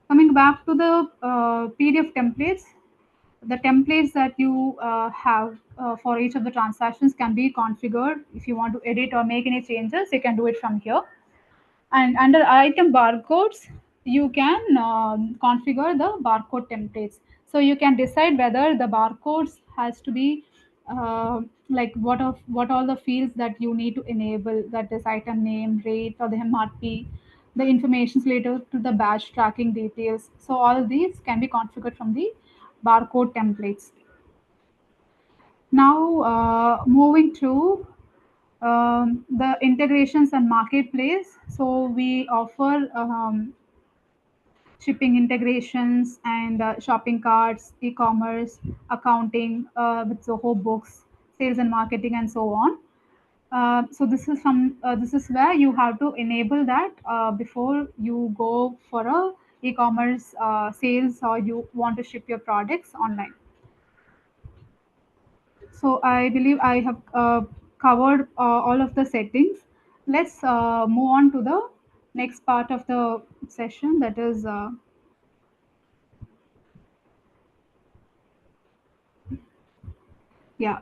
Coming back to the PDF templates, the templates that you have for each of the transactions can be configured. If you want to edit or make any changes, you can do it from here. And under item barcodes, you can configure the barcode templates. So you can decide whether the barcodes has to be like what all the fields that you need to enable, that is item name, rate, or the MRP, the information related to the batch tracking details. So all of these can be configured from the barcode templates. Now moving to the integrations and marketplace. So we offer shipping integrations and shopping carts, e-commerce, accounting with Zoho Books, sales and marketing, and so on. So this is where you have to enable that before you go for a e-commerce sales or you want to ship your products online. So I believe I have covered all of the settings. Let's move on to the next part of the session, that is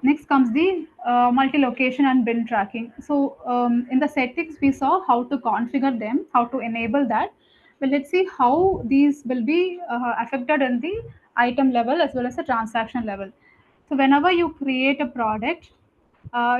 next comes the multi-location and bin tracking. So in the settings, we saw how to configure them, how to enable that. But let's see how these will be affected in the item level as well as the transaction level. So whenever you create a product,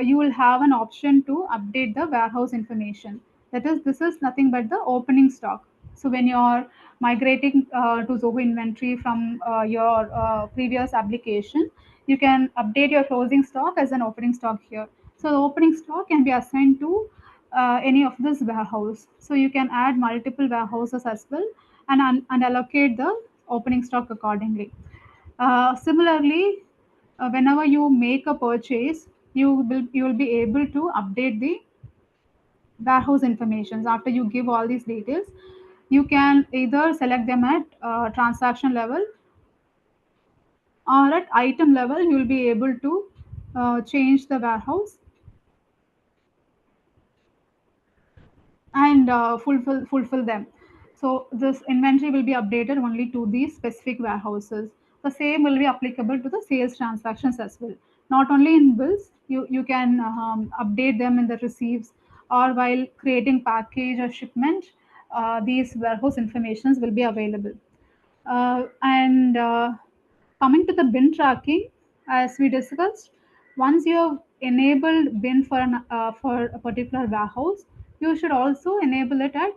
you will have an option to update the warehouse information. That is, this is nothing but the opening stock. So when you're migrating to Zoho Inventory from your previous application, you can update your closing stock as an opening stock here. So the opening stock can be assigned to any of this warehouse. So you can add multiple warehouses as well and allocate the opening stock accordingly. Similarly, whenever you make a purchase, you will be able to update the warehouse information. After you give all these details, you can either select them at transaction level or at item level. You will be able to change the warehouse and fulfill them. So this inventory will be updated only to these specific warehouses. The same will be applicable to the sales transactions as well. Not only in bills, you can update them in the receipts, or while creating package or shipment, these warehouse informations will be available. And coming to the bin tracking, as we discussed, once you have enabled bin for a particular warehouse, you should also enable it at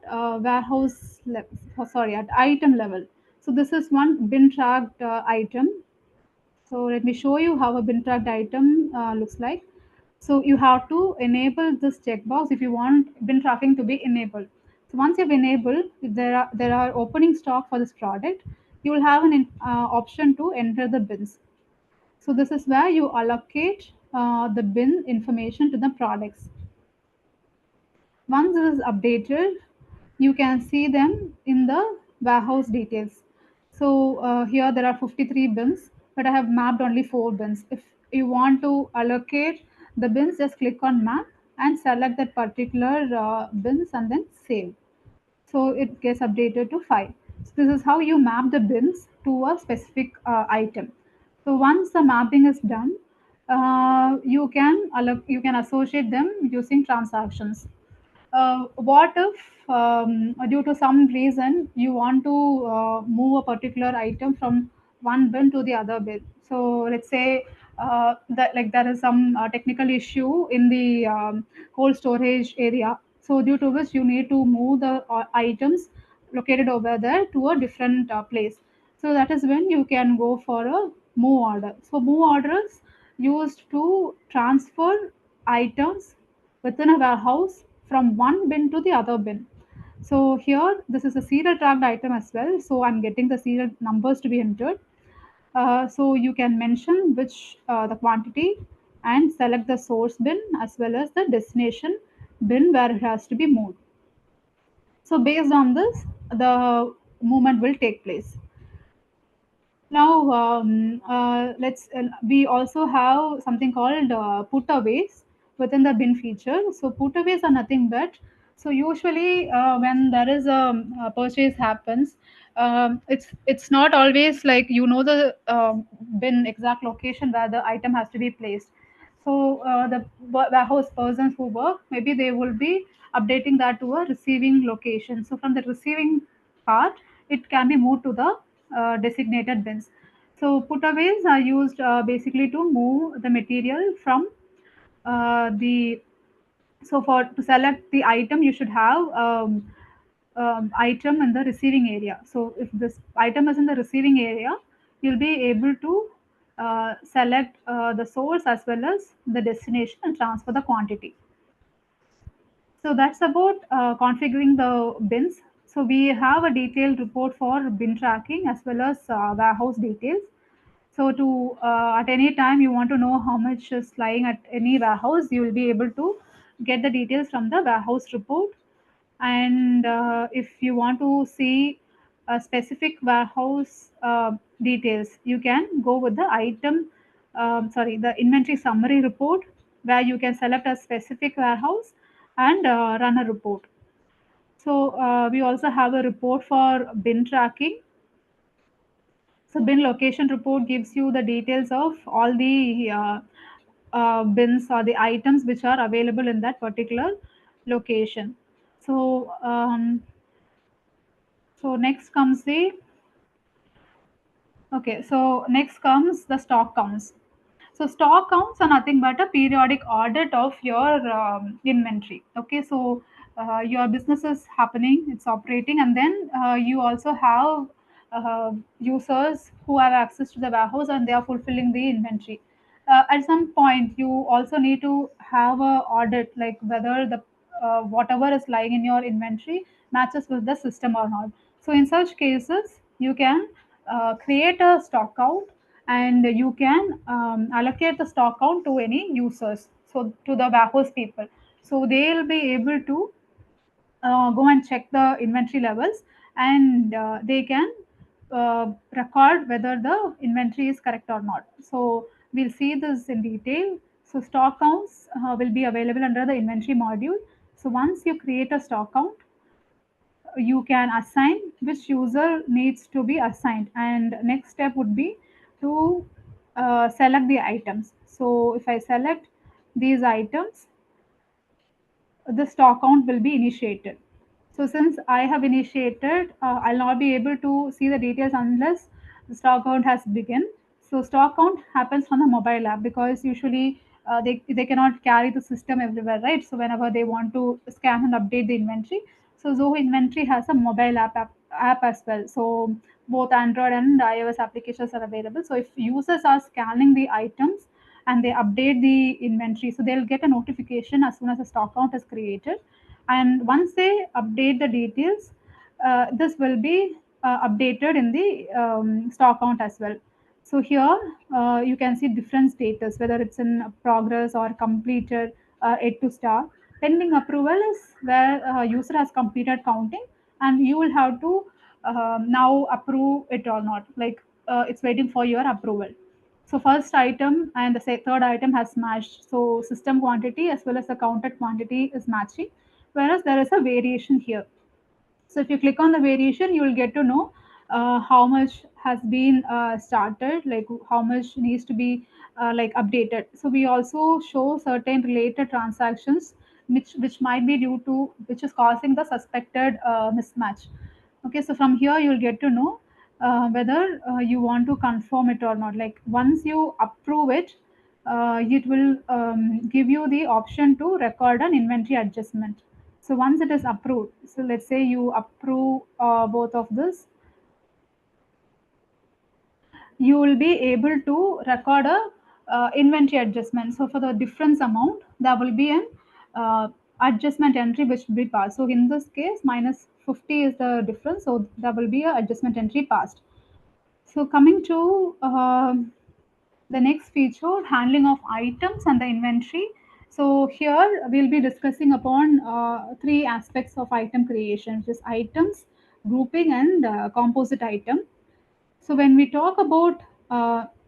at item level. So this is one bin tracked item. So let me show you how a bin tracked item looks like. So you have to enable this checkbox if you want bin tracking to be enabled. So once you've enabled, if there are opening stock for this product, you will have an option to enter the bins. So this is where you allocate the bin information to the products. Once this is updated, you can see them in the warehouse details. So here there are 53 bins, but I have mapped only 4 bins. If you want to allocate the bins, just click on map and select that particular bins and then save. So it gets updated to 5. So this is how you map the bins to a specific item. So once the mapping is done, you can associate them using transactions. What if due to some reason you want to move a particular item from one bin to the other bin? So let's say that like there is some technical issue in the cold storage area, so due to which you need to move the items located over there to a different place. So that is when you can go for a move order. So move order is used to transfer items within a warehouse from one bin to the other bin. So here, this is a serial tracked item as well. So I'm getting the serial numbers to be entered. So you can mention which the quantity and select the source bin as well as the destination bin where it has to be moved. So based on this, the movement will take place. Now, we also have something called putaways within the bin feature. So putaways are nothing but, so usually when there is a purchase happens, it's not always like the bin exact location where the item has to be placed. So the warehouse persons who work, maybe they will be updating that to a receiving location. So from the receiving part, it can be moved to the designated bins. So putaways are used basically to move the material from the. So for to select the item, you should have item in the receiving area. So if this item is in the receiving area, you'll be able to select the source as well as the destination and transfer the quantity. So that's about configuring the bins. So we have a detailed report for bin tracking as well as warehouse details. So to at any time you want to know how much is lying at any warehouse, you will be able to get the details from the warehouse report. And if you want to see a specific warehouse details, you can go with the the inventory summary report, where you can select a specific warehouse and run a report. So we also have a report for bin tracking. So bin location report gives you the details of all the bins or the items which are available in that particular location. So next comes the so next comes the stock counts. So stock counts are nothing but a periodic audit of your inventory. Okay, so your business is happening, it's operating, and then you also have users who have access to the warehouse and they are fulfilling the inventory. At some point, you also need to have a audit, like whether the whatever is lying in your inventory matches with the system or not. So in such cases, you can create a stock count, and you can allocate the stock count to any users, so to the warehouse people, so they'll be able to go and check the inventory levels, and they can record whether the inventory is correct or not. So we'll see this in detail. So stock counts will be available under the inventory module. So once you create a stock count, you can assign which user needs to be assigned, and next step would be to select the items. So if I select these items, the stock count will be initiated. So since I have initiated, I'll not be able to see the details unless the stock count has begun. So stock count happens from the mobile app, because usually they cannot carry the system everywhere, right? So whenever they want to scan and update the inventory, so Zoho Inventory has a mobile app as well. So both Android and iOS applications are available. So if users are scanning the items and they update the inventory, so they'll get a notification as soon as the stock count is created. And once they update the details, this will be updated in the stock count as well. So here you can see different status, whether it's in progress or completed, yet to start. Pending approval is where user has completed counting, and you will have to now approve it or not, like it's waiting for your approval. So first item and the third item has matched. So system quantity as well as the counted quantity is matching, whereas there is a variation here. So if you click on the variation, you will get to know how much has been started, like how much needs to be like updated. So we also show certain related transactions which might be due to, which is causing the suspected mismatch. Okay, so from here you'll get to know whether you want to confirm it or not. Like once you approve it, it will give you the option to record an inventory adjustment. So once it is approved, so let's say you approve both of this, you will be able to record a inventory adjustment. So for the difference amount, there will be an adjustment entry which will be passed. So in this case, minus 50 is the difference. So there will be a adjustment entry passed. So coming to the next feature, handling of items and the inventory. So here we'll be discussing upon three aspects of item creation, which is items, grouping, and composite item. So when we talk about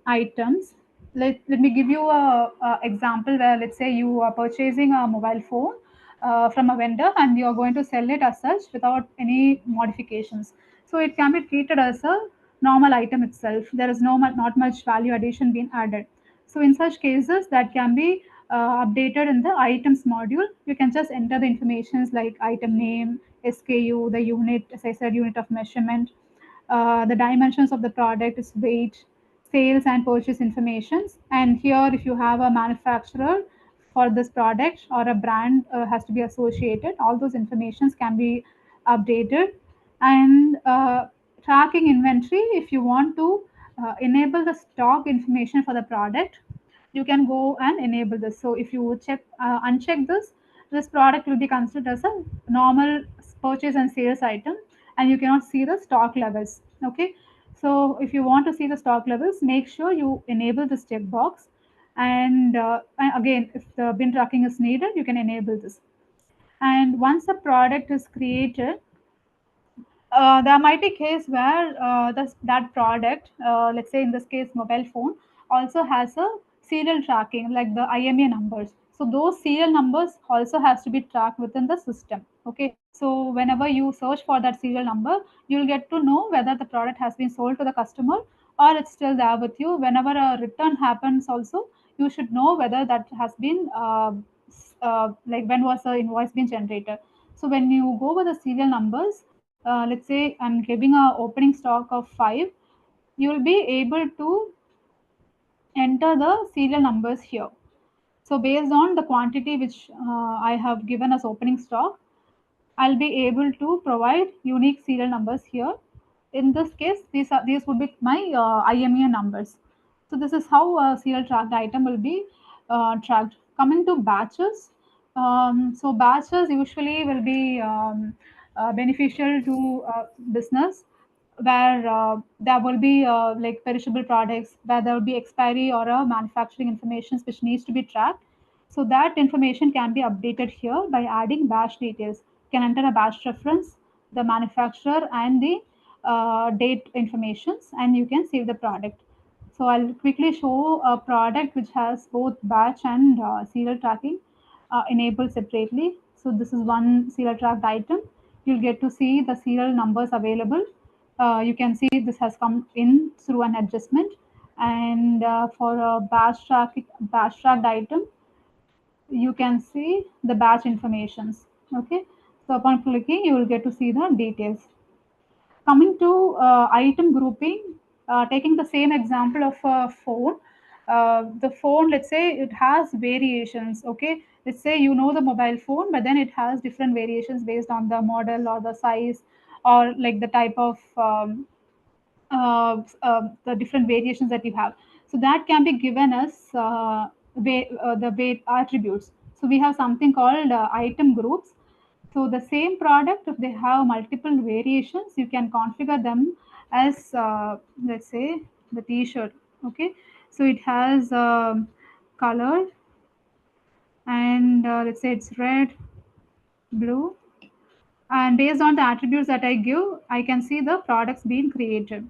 items, let me give you a example where, let's say, you are purchasing a mobile phone from a vendor and you are going to sell it as such without any modifications. So it can be treated as a normal item itself. There is not much value addition being added. So in such cases, that can be updated in the items module. You can just enter the informations like item name, SKU, the unit, as I said, unit of measurement, the dimensions of the product, is weight, sales and purchase informations. And here, if you have a manufacturer for this product or a brand has to be associated, all those informations can be updated. And tracking inventory, if you want to enable the stock information for the product, you can go and enable this. So if you uncheck this product will be considered as a normal purchase and sales item, and you cannot see the stock levels. Okay, so if you want to see the stock levels, make sure you enable this checkbox. And again, if the bin tracking is needed, you can enable this. And once a product is created, there might be a case where that product, let's say in this case mobile phone, also has a serial tracking like the IMEI numbers. So those serial numbers also has to be tracked within the system. Okay, so whenever you search for that serial number, you'll get to know whether the product has been sold to the customer or it's still there with you. Whenever a return happens also, you should know whether that has been like when was the invoice being generated. So when you go with the serial numbers, let's say I'm giving a opening stock of 5, you will be able to enter the serial numbers here. So based on the quantity which I have given as opening stock, I'll be able to provide unique serial numbers here. In this case, these would be my IMEI numbers. So this is how a serial tracked item will be tracked. Coming to batches, so batches usually will be beneficial to business, where there will be like perishable products, where there will be expiry or manufacturing information which needs to be tracked. So that information can be updated here by adding batch details. You can enter a batch reference, the manufacturer and the date informations, and you can save the product. So I'll quickly show a product which has both batch and serial tracking enabled separately. So this is one serial tracked item. You'll get to see the serial numbers available. You can see this has come in through an adjustment. And for a batch tracked item, you can see the batch informations. Okay, so upon clicking, you will get to see the details. Coming to item grouping, taking the same example of a phone, the phone, let's say it has variations. Okay, let's say you know the mobile phone, but then it has different variations based on the model or the size or like the type of the different variations that you have. So that can be given as the weight attributes. So we have something called item groups. So the same product, if they have multiple variations, you can configure them as, let's say, the T-shirt. Okay, so it has color, and let's say it's red, blue, and based on the attributes that I give, I can see the products being created.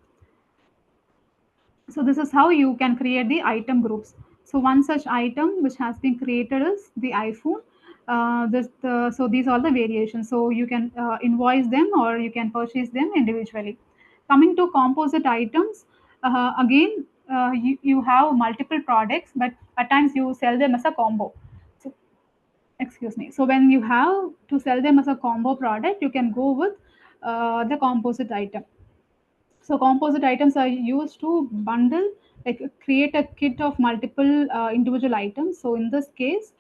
So this is how you can create the item groups. So one such item which has been created is the iPhone. So these are the variations. So you can invoice them or you can purchase them individually. Coming to composite items, again, you have multiple products, but at times you sell them as a combo. So, excuse me. So when you have to sell them as a combo product, you can go with the composite item. So composite items are used to bundle, like create a kit of multiple individual items. So in this case,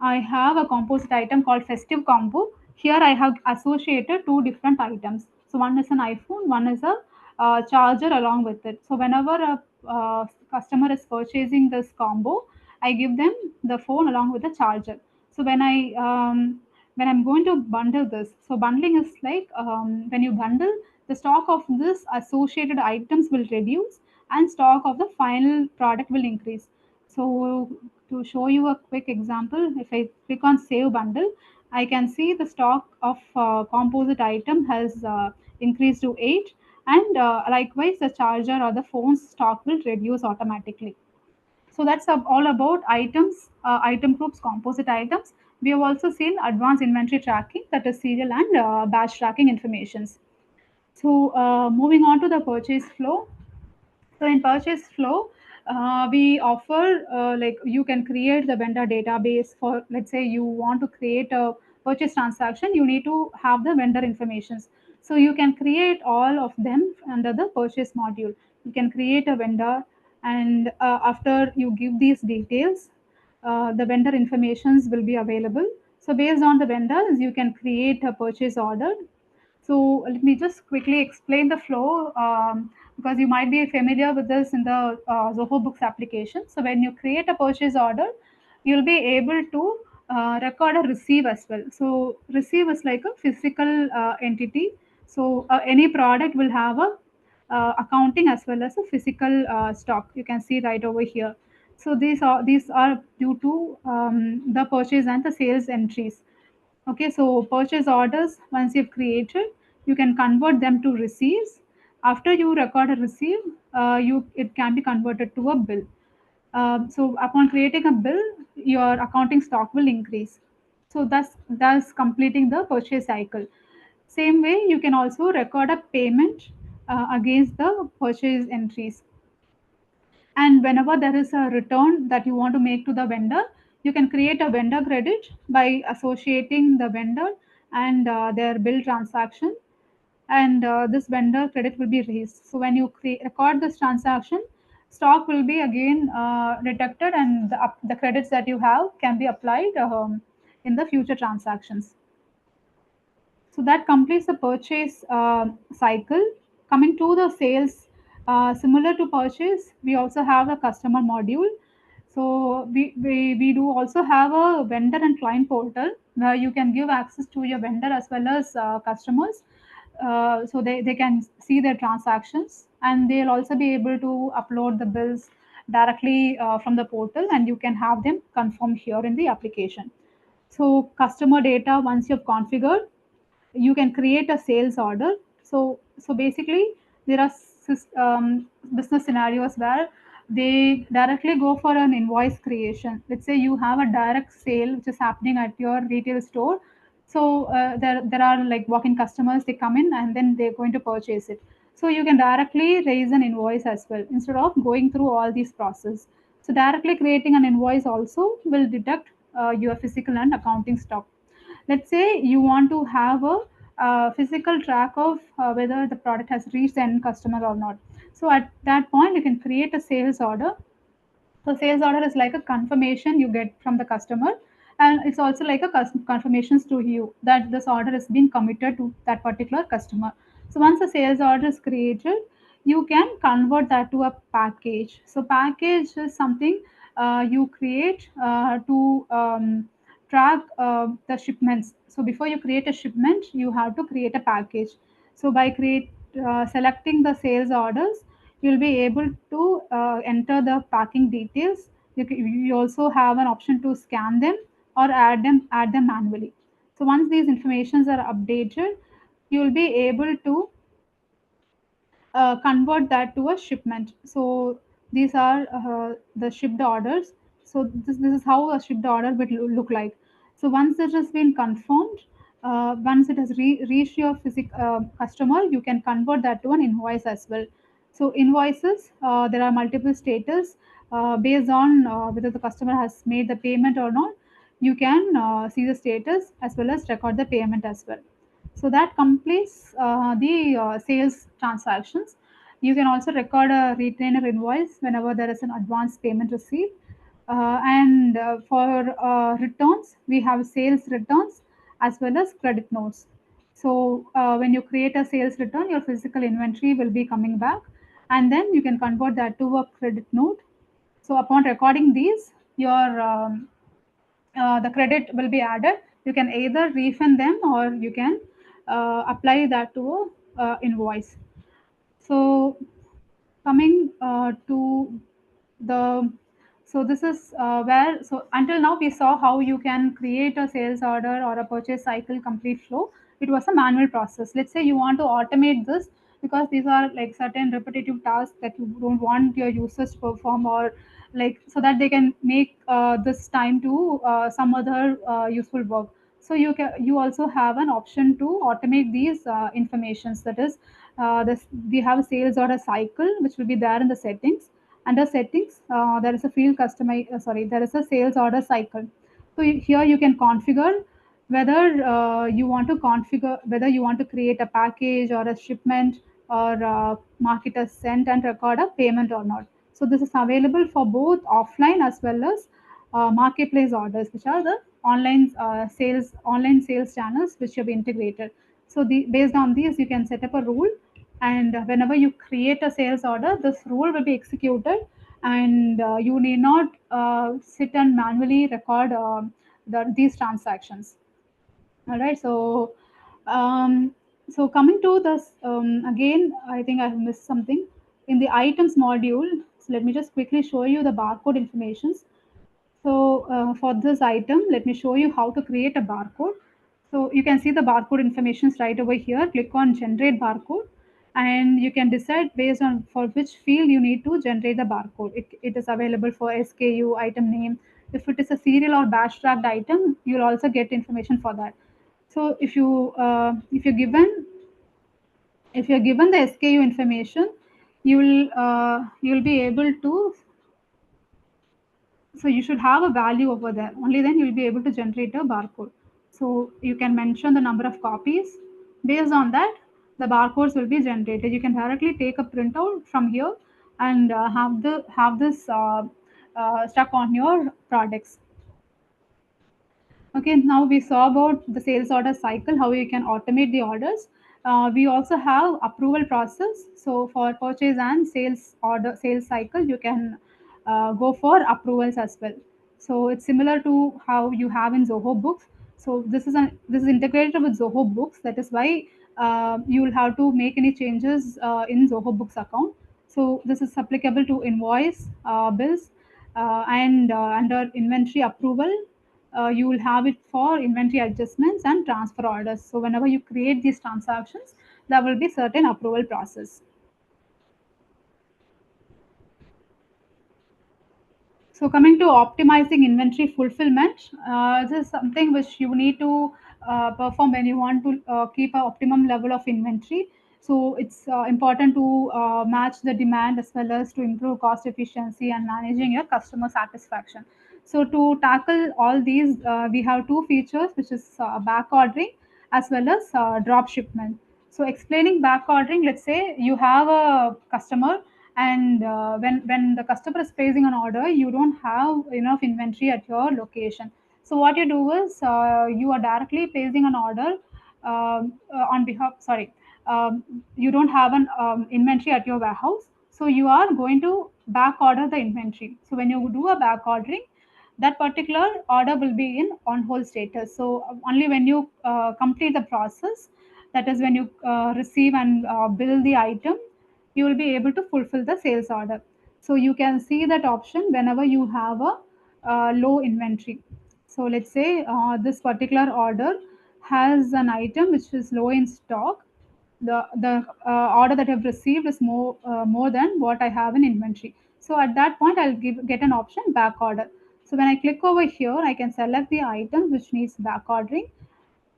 I have a composite item called festive combo. Here I have associated two different items. So one is an iPhone, one is a charger along with it. So whenever a customer is purchasing this combo, I give them the phone along with the charger. So when I'm going to bundle this, so bundling is like when you bundle, the stock of this associated items will reduce and stock of the final product will increase. So to show you a quick example, if I click on save bundle, I can see the stock of composite item has increased to 8, and likewise the charger or the phone's stock will reduce automatically. So that's all about items, item groups, composite items. We have also seen advanced inventory tracking, that is serial and batch tracking informations. So moving on to the purchase flow. So in purchase flow, we offer like you can create the vendor database for, let's say you want to create a purchase transaction, you need to have the vendor informations. So you can create all of them under the purchase module. You can create a vendor, and after you give these details, the vendor informations will be available. So based on the vendors, you can create a purchase order. So let me just quickly explain the flow, because you might be familiar with this in the Zoho Books application. So when you create a purchase order, you'll be able to record a receive as well. So receive is like a physical entity. So any product will have a accounting as well as a physical stock. You can see right over here. So these are due to the purchase and the sales entries. Okay, so purchase orders, once you've created, you can convert them to receipts. After you record a receipt, it can be converted to a bill. So upon creating a bill, your accounting stock will increase. So thus completing the purchase cycle. Same way, you can also record a payment against the purchase entries. And whenever there is a return that you want to make to the vendor, you can create a vendor credit by associating the vendor and their bill transaction. And this vendor credit will be raised. So when you record this transaction, stock will be again deducted, and the credits that you have can be applied in the future transactions. So that completes the purchase cycle. Coming to the sales, similar to purchase, we also have a customer module. So we do also have a vendor and client portal where you can give access to your vendor as well as customers. So they can see their transactions, and they'll also be able to upload the bills directly from the portal, and you can have them confirmed here in the application. So customer data, once you've configured, you can create a sales order. So basically there are business scenarios where they directly go for an invoice creation. Let's say you have a direct sale which is happening at your retail store. So there are like walk-in customers, they come in and then they're going to purchase it. So you can directly raise an invoice as well instead of going through all these process. So directly creating an invoice also will deduct your physical and accounting stock. Let's say you want to have a physical track of whether the product has reached the end customer or not. So at that point, you can create a sales order. So sales order is like a confirmation you get from the customer, and it's also like a confirmations to you that this order is being committed to that particular customer. So once the sales order is created, you can convert that to a package. So package is something you create to track the shipments. So before you create a shipment, you have to create a package. So by selecting the sales orders, you'll be able to enter the packing details. You also have an option to scan them or add them manually. So once these informations are updated, you'll be able to convert that to a shipment. So these are the shipped orders. So this is how a shipped order would look like. So once it has been confirmed, once it has reached your customer, you can convert that to an invoice as well. So invoices, there are multiple status based on whether the customer has made the payment or not. You can see the status as well as record the payment as well. So that completes the sales transactions. You can also record a retainer invoice whenever there is an advance payment received. And for returns, we have sales returns as well as credit notes. So when you create a sales return, your physical inventory will be coming back, and then you can convert that to a credit note. So upon recording these, your the credit will be added. You can either refund them or you can apply that to a invoice. So coming to the so this is where, so until now we saw how you can create a sales order or a purchase cycle complete flow. It was a manual process. Let's say you want to automate this because these are like certain repetitive tasks that you don't want your users to perform, or like so that they can make this time to some other useful work. So you also have an option to automate these informations. That is, we have a sales order cycle which will be there in the settings. Under settings, there is a field customize. There is a sales order cycle. So here you can configure whether you want to configure whether you want to create a package or a shipment, or mark it as sent and record a payment or not. So this is available for both offline as well as marketplace orders, which are the online sales channels which have integrated. So based on these, you can set up a rule, and whenever you create a sales order, this rule will be executed, and you need not sit and manually record these transactions. All right. So coming to this, again, I think I have missed something in the items module. So let me just quickly show you the barcode informations. So for this item, let me show you how to create a barcode. So you can see the barcode informations right over here. Click on generate barcode, and you can decide based on for which field you need to generate the barcode. It is available for SKU, item name. If it is a serial or batch tracked item, you'll also get information for that. So if you're given the SKU information, you'll be able to, so you should have a value over there. Only then you'll be able to generate a barcode. So you can mention the number of copies. Based on that, the barcodes will be generated. You can directly take a printout from here and have this stuck on your products. Okay, now we saw about the sales order cycle, how you can automate the orders. We also have approval process. So for purchase and sales cycle, you can go for approvals as well. So it's similar to how you have in Zoho Books. So this is integrated with Zoho Books. That is why you will have to make any changes in Zoho Books account. So this is applicable to invoice, bills, and under inventory approval, you will have it for inventory adjustments and transfer orders. So whenever you create these transactions, there will be certain approval process. So coming to optimizing inventory fulfillment, this is something which you need to perform when you want to keep an optimum level of inventory. So it's important to match the demand as well as to improve cost efficiency and managing your customer satisfaction. So to tackle all these, we have two features, which is back ordering as well as drop shipment. So explaining back ordering, let's say you have a customer, and when the customer is placing an order, you don't have enough inventory at your location. So what you do is you are directly placing an order on behalf. Sorry, you don't have an inventory at your warehouse, so you are going to back order the inventory. So when you do a back ordering, that particular order will be in on hold status. So only when you complete the process, that is when you receive and bill the item, you will be able to fulfill the sales order. So you can see that option whenever you have a low inventory. So let's say this particular order has an item which is low in stock. The order that I've received is more than what I have in inventory. So at that point, I'll get an option back order. So when I click over here, I can select the item which needs back ordering.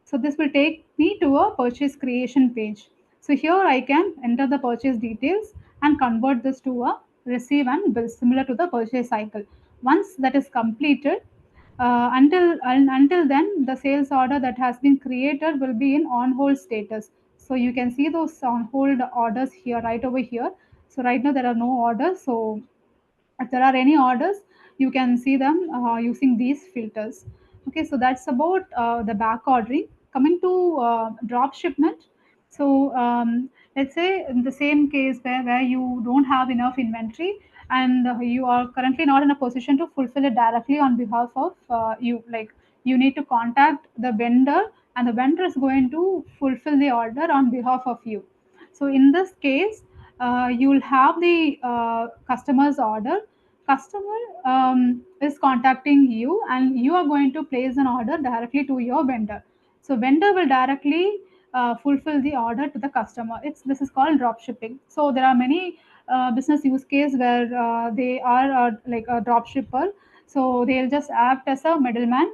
So this will take me to a purchase creation page. So here I can enter the purchase details and convert this to a receive and bill, similar to the purchase cycle. Once that is completed, until then, the sales order that has been created will be in on hold status. So you can see those on hold orders here, right over here. So right now there are no orders. So if there are any orders, you can see them using these filters. Okay, so that's about the back ordering. Coming to drop shipment. So let's say in the same case where you don't have enough inventory, and you are currently not in a position to fulfill it directly on behalf of you, like you need to contact the vendor, and the vendor is going to fulfill the order on behalf of you. So in this case, you will have the customer's order. Customer is contacting you, and you are going to place an order directly to your vendor. So vendor will directly fulfill the order to the customer. This is called drop shipping. So there are many business use case where they are like a drop shipper. So they'll just act as a middleman,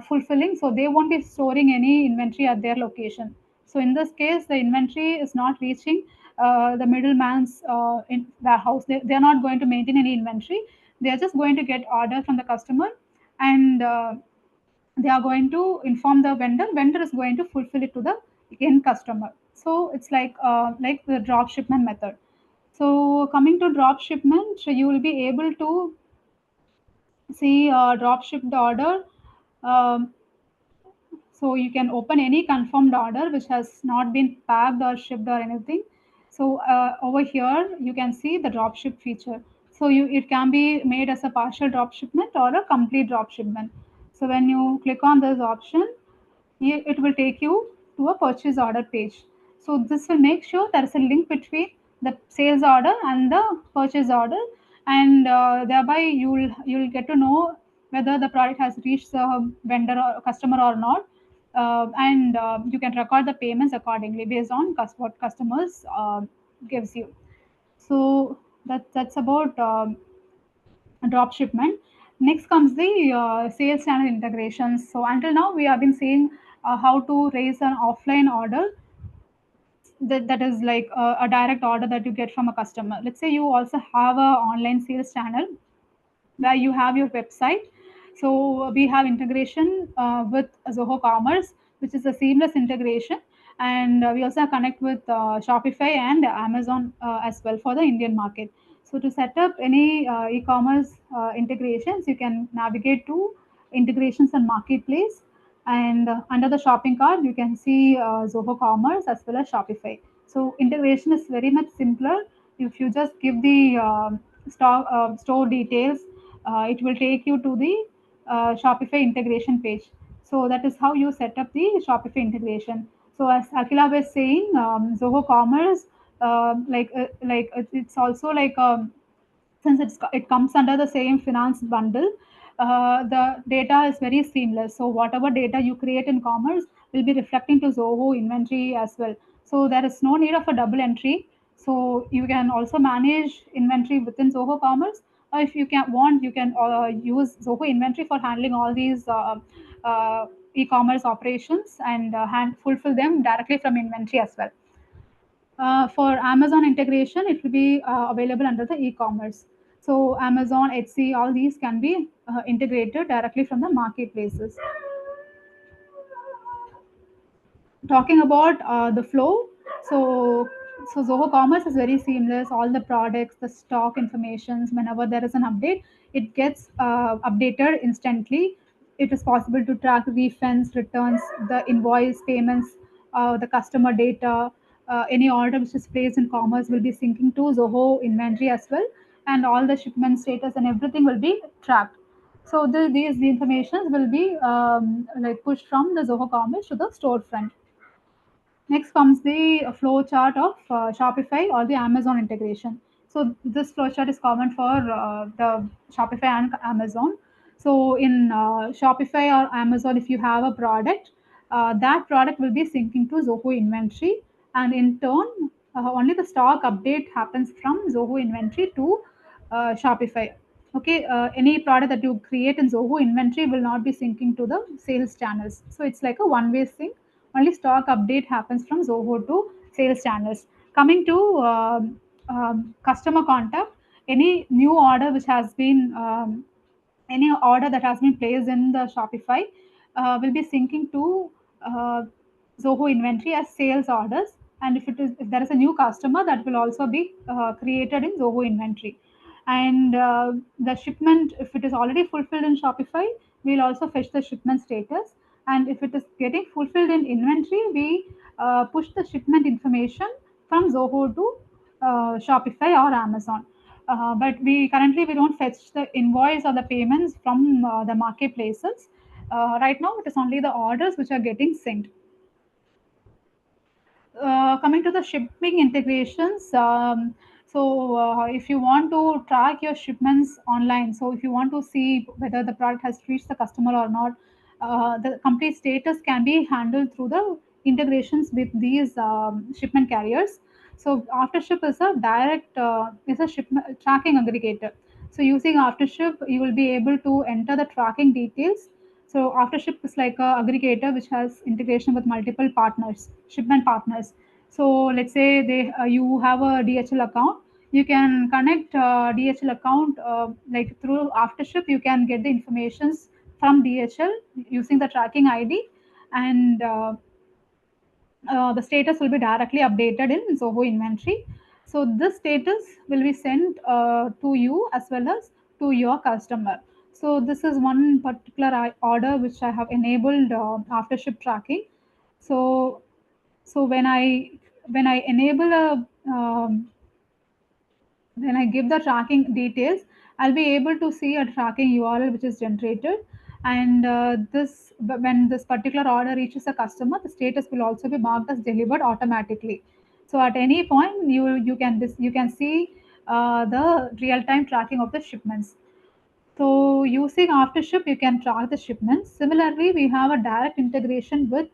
fulfilling. So they won't be storing any inventory at their location. So in this case, the inventory is not reaching the middleman's in warehouse. They are not going to maintain any inventory. They are just going to get order from the customer, and they are going to inform the vendor. Vendor is going to fulfill it to the end customer. So it's like the drop shipment method. So coming to drop shipment, you will be able to see drop shipped order. Um, so you can open any confirmed order which has not been packed or shipped or anything. So over here you can see the drop ship feature. So it can be made as a partial drop shipment or a complete drop shipment. So when you click on this option, it will take you to a purchase order page. So this will make sure there is a link between the sales order and the purchase order, and thereby you'll get to know whether the product has reached the vendor or customer or not, and you can record the payments accordingly based on what customers gives you. So that's about drop shipment. Next comes the sales channel integrations. So until now we have been seeing how to raise an offline order, that is like a direct order that you get from a customer. Let's say you also have a online sales channel where you have your website. So we have integration with Zoho Commerce, which is a seamless integration, and we also connect with Shopify and Amazon as well for the Indian market. So to set up any e-commerce integrations, you can navigate to integrations and marketplace, and under the shopping cart you can see Zoho Commerce as well as Shopify. So integration is very much simpler. If you just give the store details, it will take you to the Shopify integration page. So that is how you set up the Shopify integration. So as Akila was saying, Zoho Commerce, it's also like since it comes under the same finance bundle, the data is very seamless. So whatever data you create in commerce will be reflecting to Zoho inventory as well. So there is no need of a double entry. So you can also manage inventory within Zoho Commerce. Or if you you can use Zoho inventory for handling all these e-commerce operations, and fulfill them directly from inventory as well. For Amazon integration, it will be available under the e-commerce. So Amazon, Etsy, all these can be integrated directly from the marketplaces. Talking about the flow, so Zoho Commerce is very seamless. All the products, the stock informations, whenever there is an update, it gets updated instantly. It is possible to track refunds, returns, the invoice payments, the customer data. Any order which is placed in commerce will be syncing to Zoho inventory as well, and all the shipment status and everything will be tracked. So the informations will be like pushed from the Zoho Commerce to the storefront. Next comes the flow chart of Shopify or the Amazon integration. So this flow chart is common for the Shopify and Amazon. So in Shopify or Amazon, if you have a product, that product will be syncing to Zoho inventory, and in turn, only the stock update happens from Zoho inventory to Shopify. Okay, any product that you create in Zoho inventory will not be syncing to the sales channels. So it's like a one-way sync. Only stock update happens from Zoho to sales channels. Coming to customer contact, any new order which has been any order that has been placed in the Shopify will be syncing to Zoho inventory as sales orders. And if there is a new customer, that will also be created in Zoho inventory. And the shipment, if it is already fulfilled in Shopify, we'll also fetch the shipment status. And if it is getting fulfilled in inventory, we push the shipment information from Zoho to Shopify or Amazon. But we don't fetch the invoice or the payments from the marketplaces. Right now, it is only the orders which are getting synced. Coming to the shipping integrations, if you want to track your shipments online, so if you want to see whether the product has reached the customer or not, the complete status can be handled through the integrations with these shipment carriers. So Aftership is a direct is a shipment tracking aggregator. So using Aftership, you will be able to enter the tracking details. So Aftership is like a aggregator which has integration with multiple partners, shipment partners. So let's say you have a DHL account. You can connect DHL account like through Aftership. You can get the informations from DHL using the tracking ID, and the status will be directly updated in Zoho inventory. So this status will be sent to you as well as to your customer. So this is one particular order which I have enabled after ship tracking. So when I enable a when I give the tracking details, I'll be able to see a tracking URL which is generated. And when this particular order reaches a customer, the status will also be marked as delivered automatically. So at any point, you can see the real time tracking of the shipments. So using Aftership, you can track the shipments. Similarly, we have a direct integration with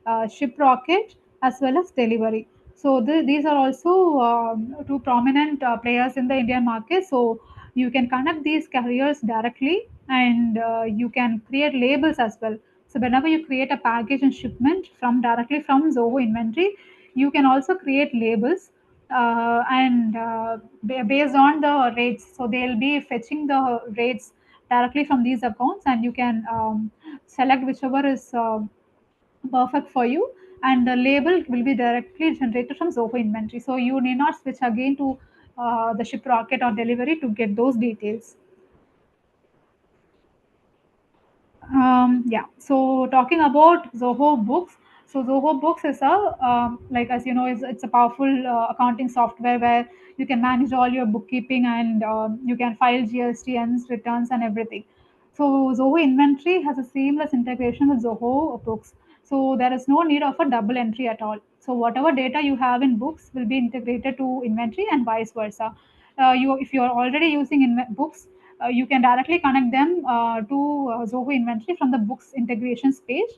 ShipRocket as well as Delivery. So these are also two prominent players in the Indian market. So you can connect these carriers directly, and you can create labels as well. So whenever you create a package and shipment from directly from Zoho inventory, you can also create labels and based on the rates. So they'll be fetching the rates directly from these accounts, and you can select whichever is perfect for you, and the label will be directly generated from Zoho inventory. So you need not switch again to the ShipRocket or Delivery to get those details. Yeah, so talking about Zoho Books. So Zoho Books is a like, as you know, it's a powerful accounting software where you can manage all your bookkeeping, and you can file GSTNs, returns, and everything. So Zoho Inventory has a seamless integration with Zoho Books. So there is no need of a double entry at all. So whatever data you have in books will be integrated to inventory and vice versa. If you are already using books, you can directly connect them to Zoho inventory from the books integrations page.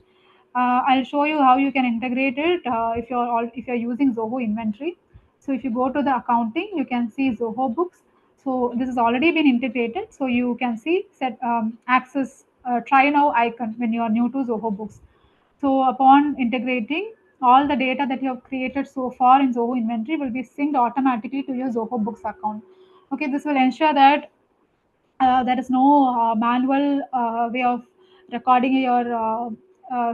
I'll show you how you can integrate it if you're using Zoho inventory. So if you go to the accounting, you can see Zoho books. So this has already been integrated. So you can see set access try now icon when you are new to Zoho books. So upon integrating, all the data that you have created so far in Zoho inventory will be synced automatically to your Zoho books account. Okay, this will ensure that there is no manual way of recording your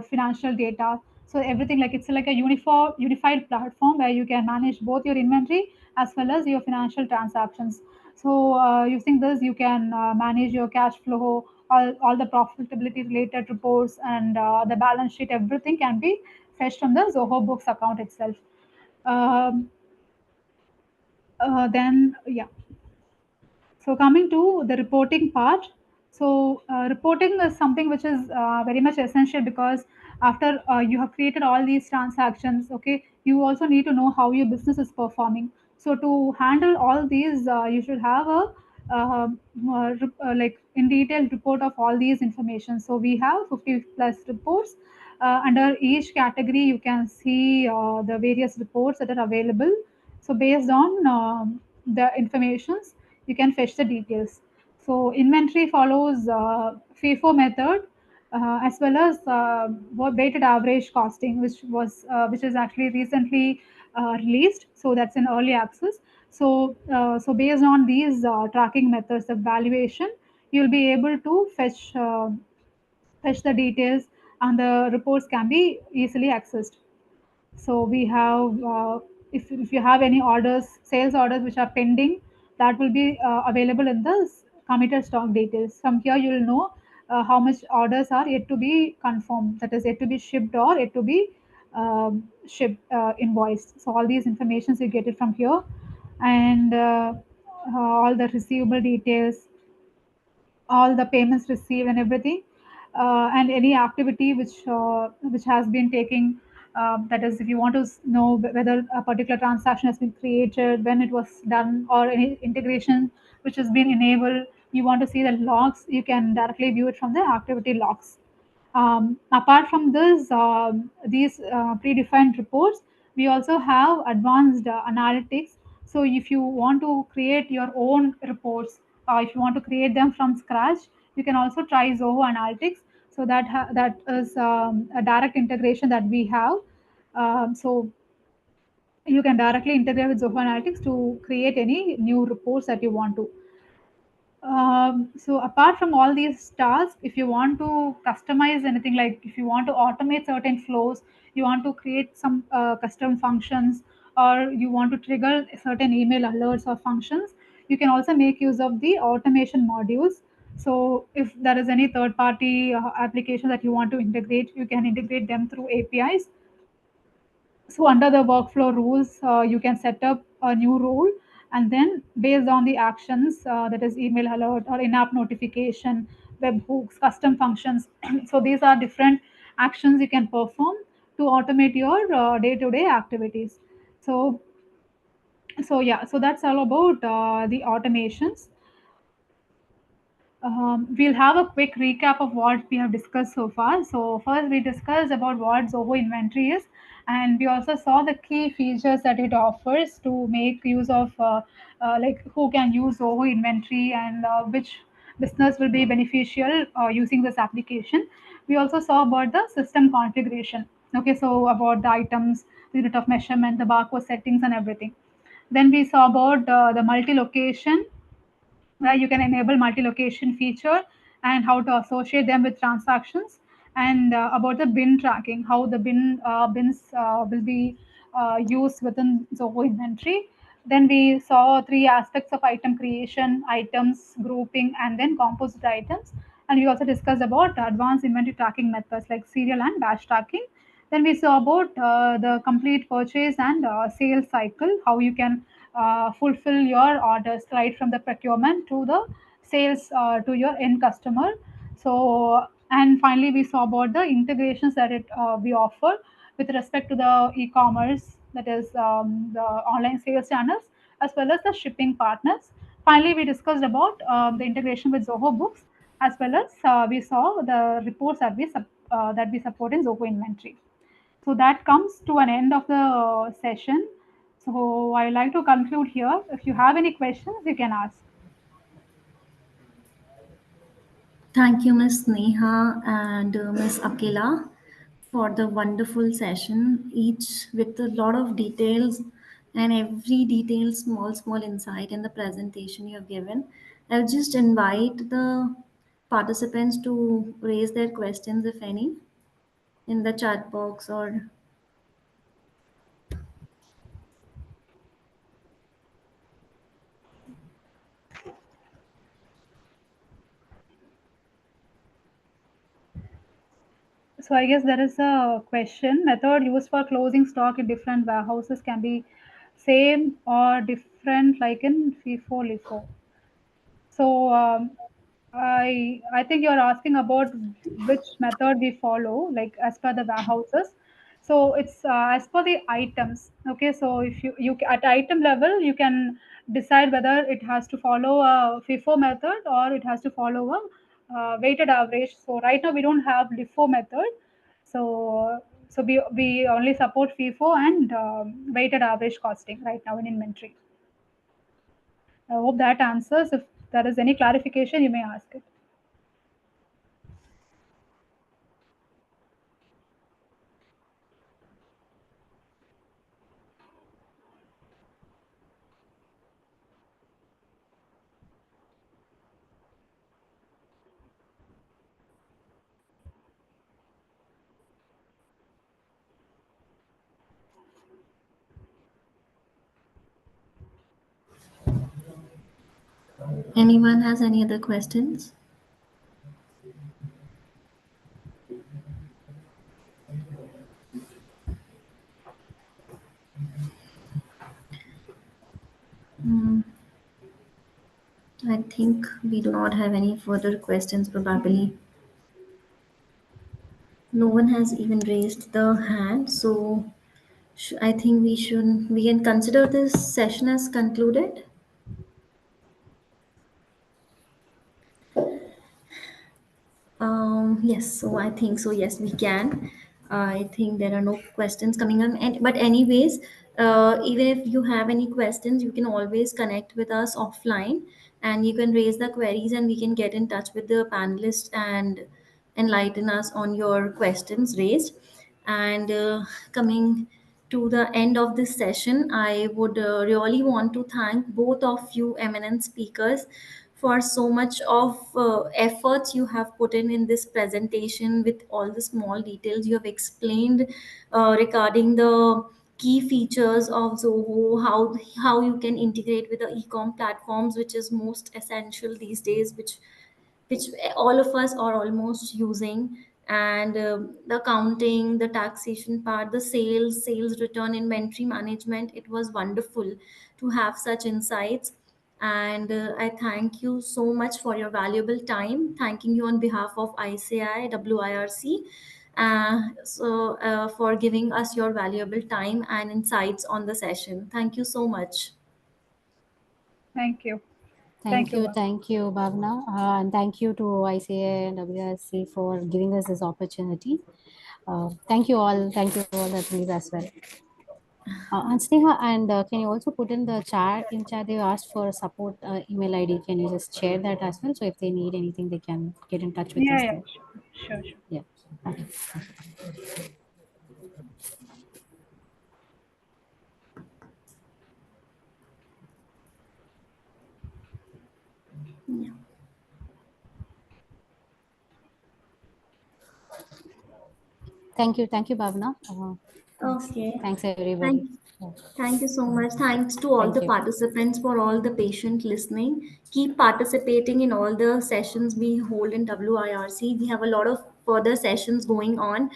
financial data. So everything, like, it's like a unified platform where you can manage both your inventory as well as your financial transactions. So using this, you can manage your cash flow, all the profitability related reports, and the balance sheet. Everything can be fetched from the Zoho Books account itself. Um, then yeah. So coming to the reporting part, so reporting is something which is very much essential, because after you have created all these transactions, okay, you also need to know how your business is performing. So to handle all these, you should have a like in detail report of all these information. So we have 50 plus reports. Under each category, you can see the various reports that are available. So based on the informations, you can fetch the details. So inventory follows FIFO method, as well as weighted average costing, which is actually recently released. So that's in early access. So based on these tracking methods of valuation, you'll be able to fetch the details, and the reports can be easily accessed. So we have, if you have any orders, sales orders which are pending, that will be available in the committed stock details. From here, you will know how much orders are yet to be confirmed, that is yet to be shipped or yet to be shipped, invoiced. So all these informations you get it from here, and all the receivable details, all the payments received and everything, and any activity which has been taking, that is, if you want to know whether a particular transaction has been created, when it was done, or any integration which has been enabled, you want to see the logs, you can directly view it from the activity logs. Apart from this, these predefined reports, we also have advanced analytics. So if you want to create your own reports, if you want to create them from scratch, you can also try Zoho Analytics. So that is a direct integration that we have. So you can directly integrate with Zoho Analytics to create any new reports that you want to. So apart from all these tasks, if you want to customize anything, like if you want to automate certain flows, you want to create some custom functions, or you want to trigger certain email alerts or functions, you can also make use of the automation modules. So if there is any third party application that you want to integrate, you can integrate them through APIs. So under the workflow rules, you can set up a new rule, and then based on the actions, that is email alert or in-app notification, webhooks, custom functions. So these are different actions you can perform to automate your day-to-day activities. So yeah, so that's all about the automations. We'll have a quick recap of what we have discussed so far. So first we discussed about what Zoho Inventory is, and we also saw the key features that it offers to make use of, like who can use Zoho Inventory, and which business will be beneficial using this application. We also saw about the system configuration. Okay, so about the items, the unit of measurement, the barcode settings, and everything. Then we saw about the multi-location, where you can enable multi-location feature and how to associate them with transactions, and about the bin tracking, how the bins will be used within Zoho Inventory. Then we saw three aspects of item creation, items, grouping, and then composite items. And we also discussed about advanced inventory tracking methods like serial and batch tracking. Then we saw about the complete purchase and sales cycle, how you can fulfill your orders right from the procurement to the sales to your end customer. So, and finally, we saw about the integrations that we offer with respect to the e-commerce, that is the online sales channels, as well as the shipping partners. Finally, we discussed about the integration with Zoho Books, as well as we saw the reports that we support in Zoho Inventory. So that comes to an end of the session. So I like to conclude here. If you have any questions, you can ask. Thank you, Miss Neha and Miss Akila, for the wonderful session, each with a lot of details, and every detail, small insight in the presentation you have given. I'll just invite the participants to raise their questions, if any, in the chat box or. So I guess there is a question. Method used for closing stock in different warehouses can be same or different, like in FIFO, LIFO. So I think you're asking about which method we follow, like as per the warehouses. So it's as per the items. Okay, so if you at item level, you can decide whether it has to follow a FIFO method or it has to follow a weighted average. So right now we don't have LIFO method. So we only support FIFO and weighted average costing right now in inventory. I hope that answers. If there is any clarification, you may ask it. Anyone has any other questions? Hmm. I think we do not have any further questions, probably. No one has even raised the hand, so I think we can consider this session as concluded. Yes, so I think so. Yes, we can. I think there are no questions coming on. And but anyways, even if you have any questions, you can always connect with us offline, and you can raise the queries, and we can get in touch with the panelists and enlighten us on your questions raised. And coming to the end of this session, I would really want to thank both of you eminent speakers for so much of efforts you have put in this presentation, with all the small details you have explained regarding the key features of Zoho, how you can integrate with the e-com platforms, which is most essential these days, which all of us are almost using, and the accounting, the taxation part, the sales return, inventory management. It was wonderful to have such insights, and I thank you so much for your valuable time. Thanking you on behalf of ICI WIRC, for giving us your valuable time and insights on the session. Thank you so much. Thank you. Thank you, Bhavna. thank you, Bhavna. And thank you to ICA and WRC for giving us this opportunity. Thank you all the attendees as well. And Sneha, and can you also put in the chat? In chat, they asked for support email ID. Can you just share that as well? So if they need anything, they can get in touch with us Yeah, there. sure. Yeah. Okay. Yeah. Thank you, Bhavna. Thanks. Okay. Thanks, everybody. Thank Yeah. Thank you so much. Thanks to all Thank the you. participants for all the patient listening. Keep participating in all the sessions we hold in WIRC. We have a lot of further sessions going on.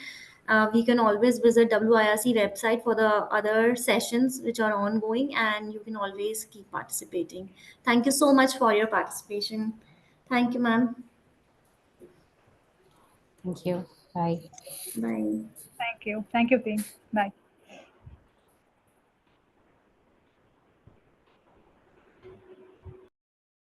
We can always visit WIRC website for the other sessions which are ongoing, and you can always keep participating. Thank you so much for your participation. Thank you, ma'am. Thank you. Bye. Bye. Thank you, team. Bye.